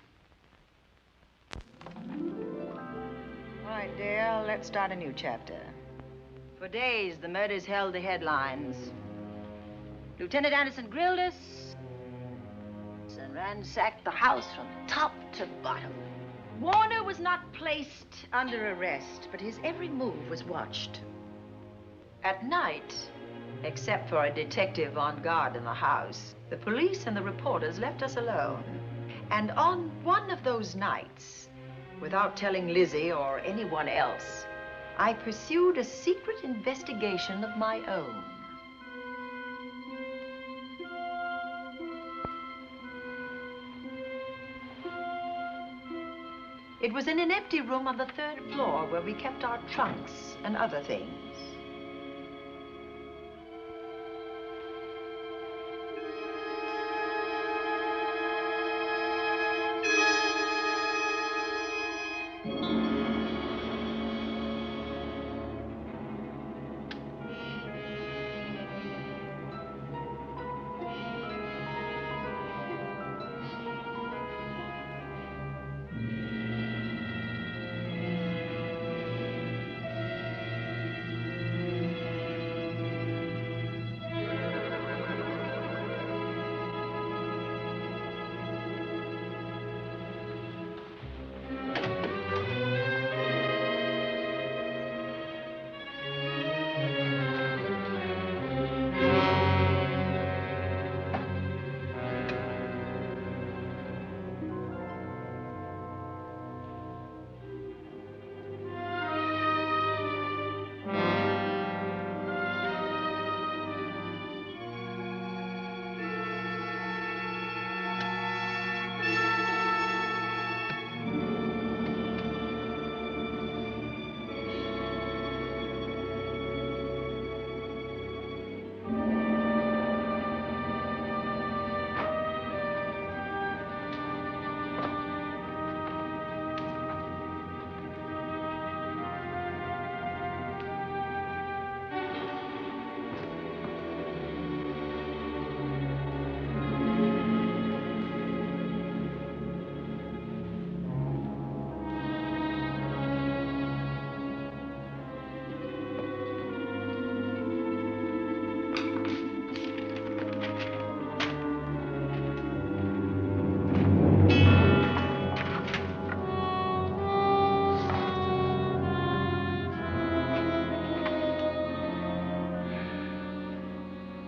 All right, dear, let's start a new chapter. For days, the murders held the headlines. Lieutenant Anderson grilled us and ransacked the house from top to bottom. Warner was not placed under arrest, but his every move was watched. At night, except for a detective on guard in the house, the police and the reporters left us alone. And on one of those nights, without telling Lizzie or anyone else, I pursued a secret investigation of my own. It was in an empty room on the 3rd floor where we kept our trunks and other things.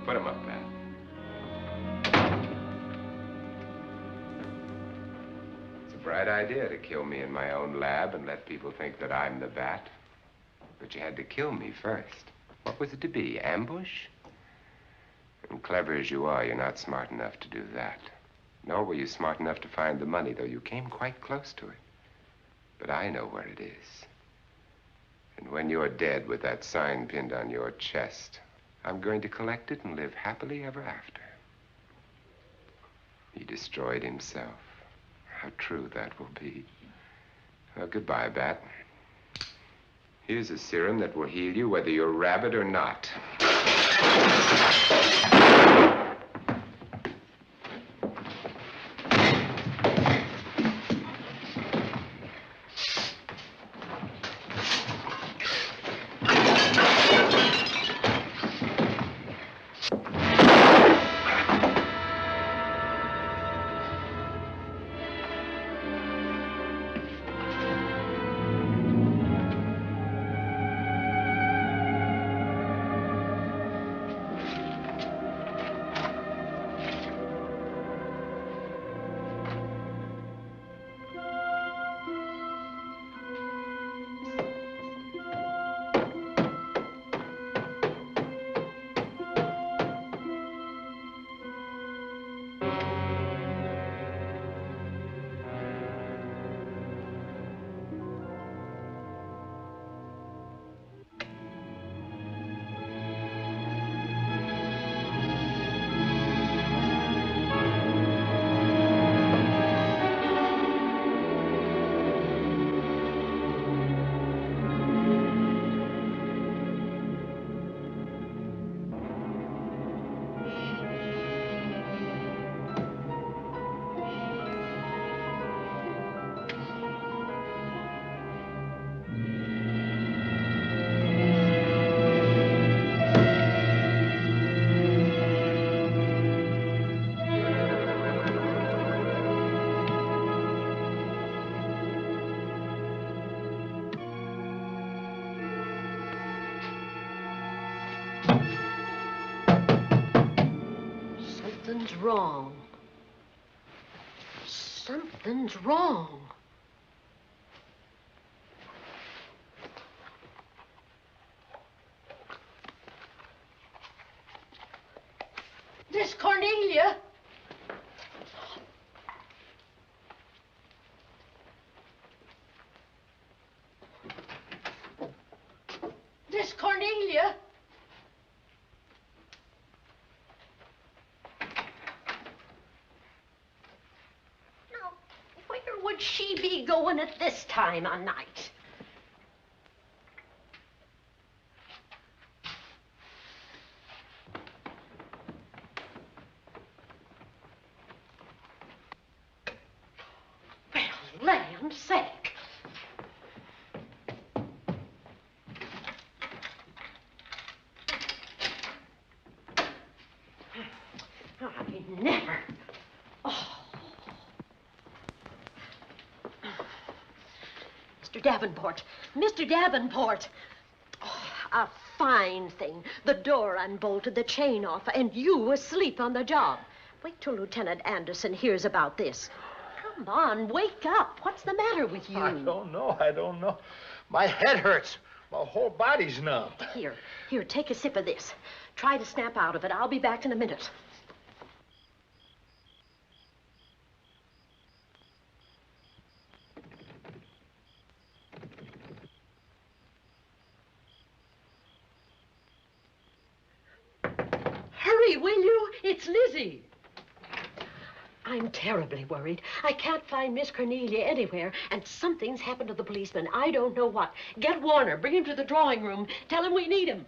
Put him up, Pat. It's a bright idea to kill me in my own lab and let people think that I'm the bat. But you had to kill me first. What was it to be, ambush? And clever as you are, you're not smart enough to do that. Nor were you smart enough to find the money, though you came quite close to it. But I know where it is. And when you're dead with that sign pinned on your chest, I'm going to collect it and live happily ever after. He destroyed himself. How true that will be. Well, goodbye, Bat. Here's a serum that will heal you whether you're rabid or not. Something's wrong. Something's wrong. Miss Cornelia. Miss Cornelia. Where would she be going at this time of night? Well, land's sake. I never. Mr. Davenport. Mr. Davenport. Oh, a fine thing. The door unbolted, the chain off, and you asleep on the job. Wait till Lieutenant Anderson hears about this. Come on, wake up. What's the matter with you? I don't know. My head hurts. My whole body's numb. Here, take a sip of this. Try to snap out of it. I'll be back in a minute. Hurry, will you? It's Lizzie. I'm terribly worried. I can't find Miss Cornelia anywhere, and something's happened to the policeman. I don't know what. Get Warner. Bring him to the drawing room. Tell him we need him.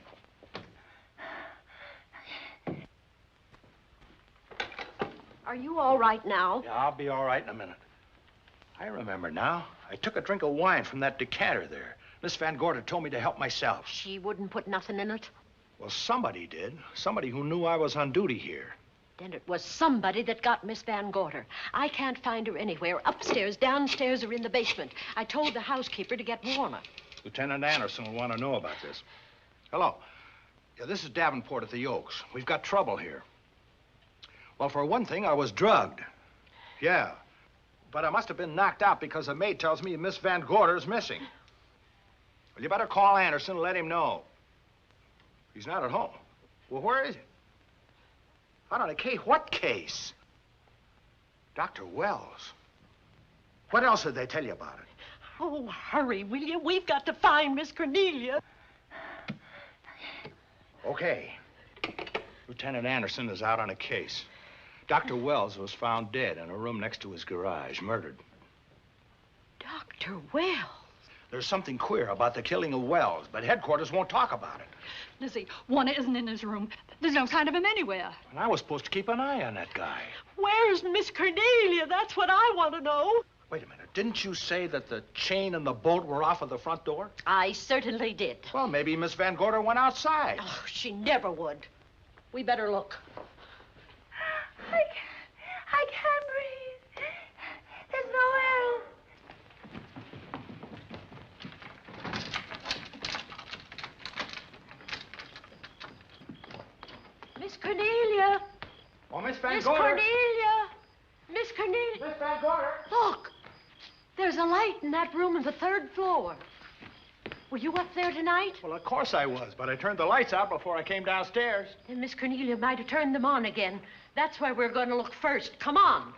Are you all right now? Yeah, I'll be all right in a minute. I remember now. I took a drink of wine from that decanter there. Miss Van Gorder told me to help myself. She wouldn't put nothing in it? Well, somebody did. Somebody who knew I was on duty here. Then it was somebody that got Miss Van Gorder. I can't find her anywhere. Upstairs, downstairs, or in the basement. I told the housekeeper to get Warner. Lieutenant Anderson will want to know about this. Hello. Yeah, this is Davenport at the Oaks. We've got trouble here. Well, for one thing, I was drugged. Yeah. But I must have been knocked out because the maid tells me Miss Van Gorder is missing. Well, you better call Anderson and let him know. He's not at home. Well, where is he? Out on a case? What case? Dr. Wells. What else did they tell you about it? Oh, hurry, will you? We've got to find Miss Cornelia. Okay. Lieutenant Anderson is out on a case. Dr. Wells was found dead in a room next to his garage, murdered. Dr. Wells? There's something queer about the killing of Wells, but headquarters won't talk about it. Lizzie, Warner isn't in his room. There's no sign of him anywhere. And I was supposed to keep an eye on that guy. Where's Miss Cornelia? That's what I want to know. Wait a minute. Didn't you say that the chain and the bolt were off of the front door? I certainly did. Well, maybe Miss Van Gorder went outside. Oh, she never would. We better look. I can't breathe. There's no air. Miss Cornelia. Oh, Miss Van Miss Gorder. Cornelia. Miss Cornelia. Miss Van Gorder. Look. There's a light in that room on the 3rd floor. Were you up there tonight? Well, of course I was, but I turned the lights out before I came downstairs. Then Miss Cornelia might have turned them on again. That's why we're going to look first. Come on.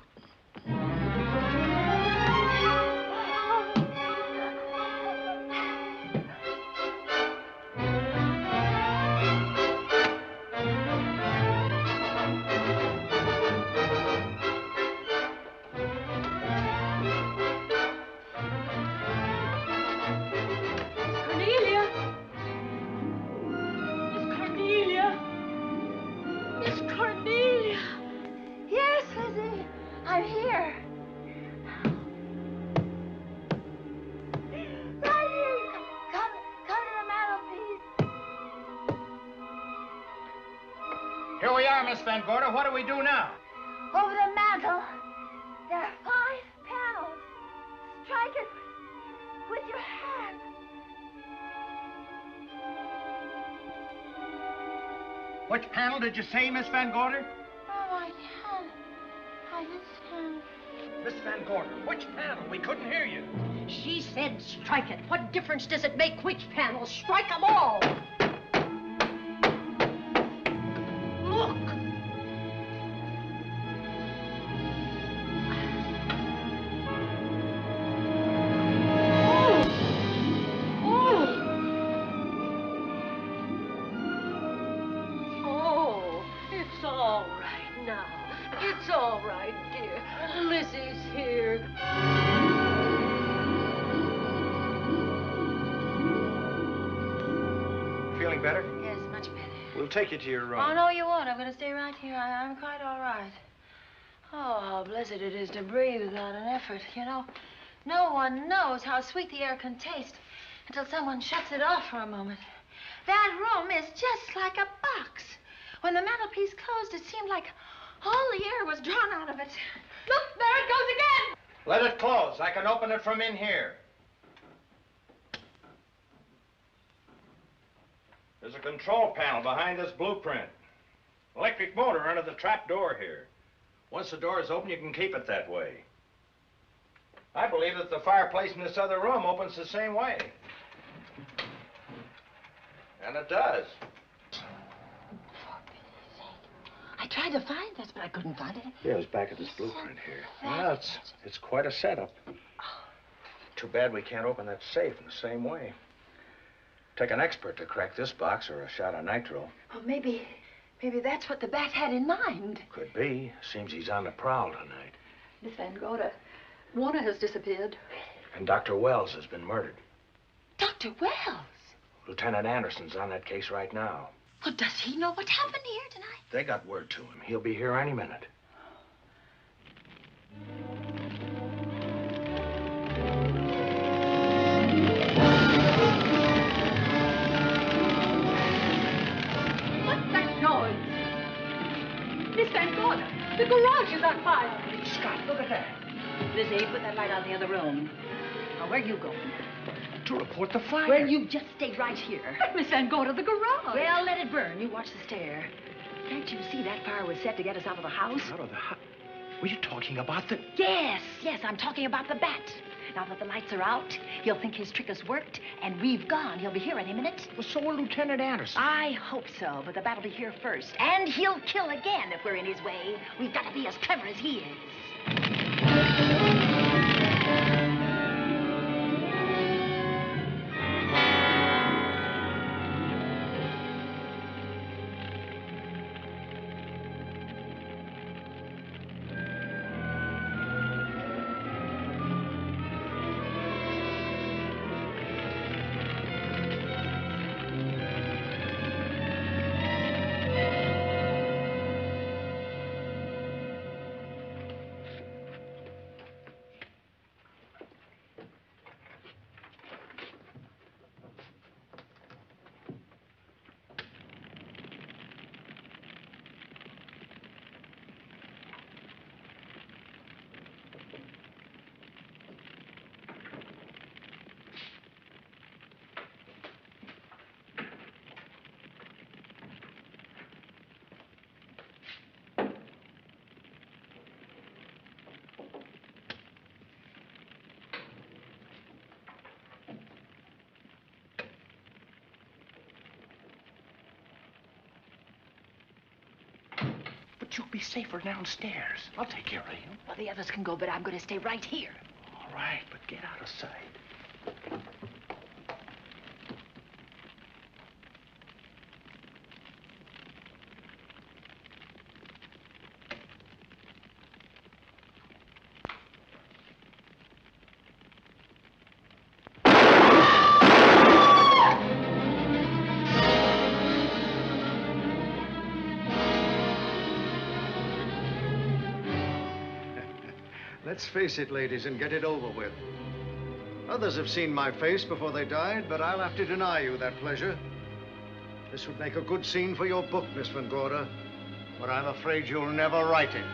Here we are, Miss Van Gorder. What do we do now? Over the mantel, there are 5 panels. Strike it with your hand. Which panel did you say, Miss Van Gorder? Oh, I can't. I just can't. Miss Van Gorder, which panel? We couldn't hear you. She said strike it. What difference does it make which panel? Strike them all. Look. Oh, it's all right now. It's all right, dear. Lizzie's here. Feeling better? Yes, much better. We'll take you to your room. Oh, no, you won't. I'm going to stay right here. I'm quite all right. Oh, how blessed it is to breathe without an effort. You know, no one knows how sweet the air can taste until someone shuts it off for a moment. That room is just like a box. When the mantelpiece closed, it seemed like all the air was drawn out of it. Look, there it goes again. Let it close. I can open it from in here. There's a control panel behind this blueprint. Electric motor under the trap door here. Once the door is open, you can keep it that way. I believe that the fireplace in this other room opens the same way. And it does. I tried to find this, but I couldn't find it. Yeah, it was back at this blueprint here. Well, it's quite a setup. Too bad we can't open that safe in the same way. Take an expert to crack this box or a shot of nitro. Well, maybe that's what the bat had in mind. Could be. Seems he's on the prowl tonight. Miss Van Gorder, Warner has disappeared. And Dr. Wells has been murdered. Dr. Wells? Lieutenant Anderson's on that case right now. Well, does he know what happened here tonight? They got word to him. He'll be here any minute. What's that noise? Miss Van Gorder, the garage is on fire. Scott, look at that. Lizzie, put that light out in the other room. Now, where are you going? To report the fire. Well, you just stay right here. Miss Van Gorder, the garage. Well, let it burn. You watch the stair. Can't you see that fire was set to get us out of the house? Out of the house? Were you talking about the... Yes, I'm talking about the bat. Now that the lights are out, he'll think his trick has worked, and we've gone. He'll be here any minute. Well, so will Lieutenant Anderson. I hope so, but the bat will be here first. And he'll kill again if we're in his way. We've got to be as clever as he is. But you'll be safer downstairs. I'll take care of you. Well, the others can go, but I'm going to stay right here. All right, but get out of sight. Let's face it, ladies, and get it over with. Others have seen my face before they died, but I'll have to deny you that pleasure. This would make a good scene for your book, Miss Van Gorder, but I'm afraid you'll never write it.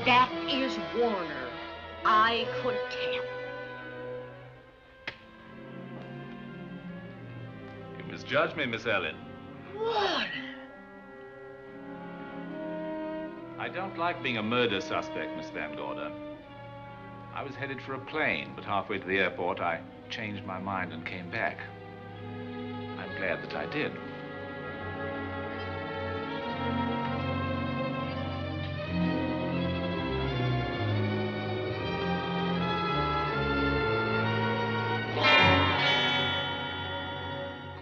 That is Warner. I could tell. You misjudged me, Miss Ellen. Warner! I don't like being a murder suspect, Miss Van Gorder. I was headed for a plane, but halfway to the airport, I changed my mind and came back. I'm glad that I did.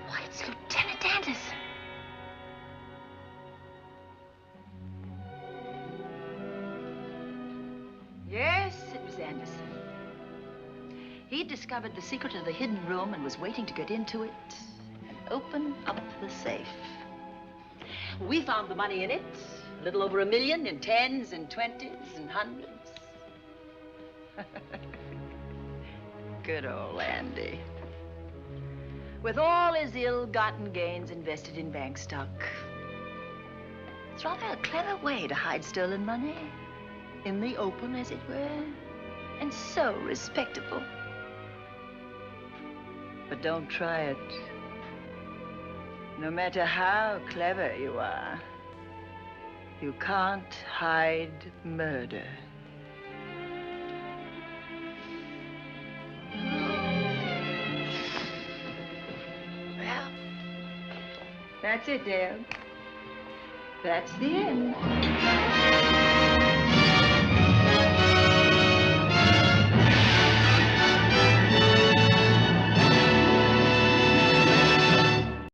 Why, it's Lieutenant Anderson. Yes, it was Anderson. He'd discovered the secret of the hidden room and was waiting to get into it and open up the safe. We found the money in it, a little over $1 million in tens and twenties and hundreds. Good old Andy. With all his ill-gotten gains invested in bank stock. It's rather a clever way to hide stolen money. In the open, as it were, and so respectable. But don't try it. No matter how clever you are, you can't hide murder. Well, that's it, Dale. That's the end.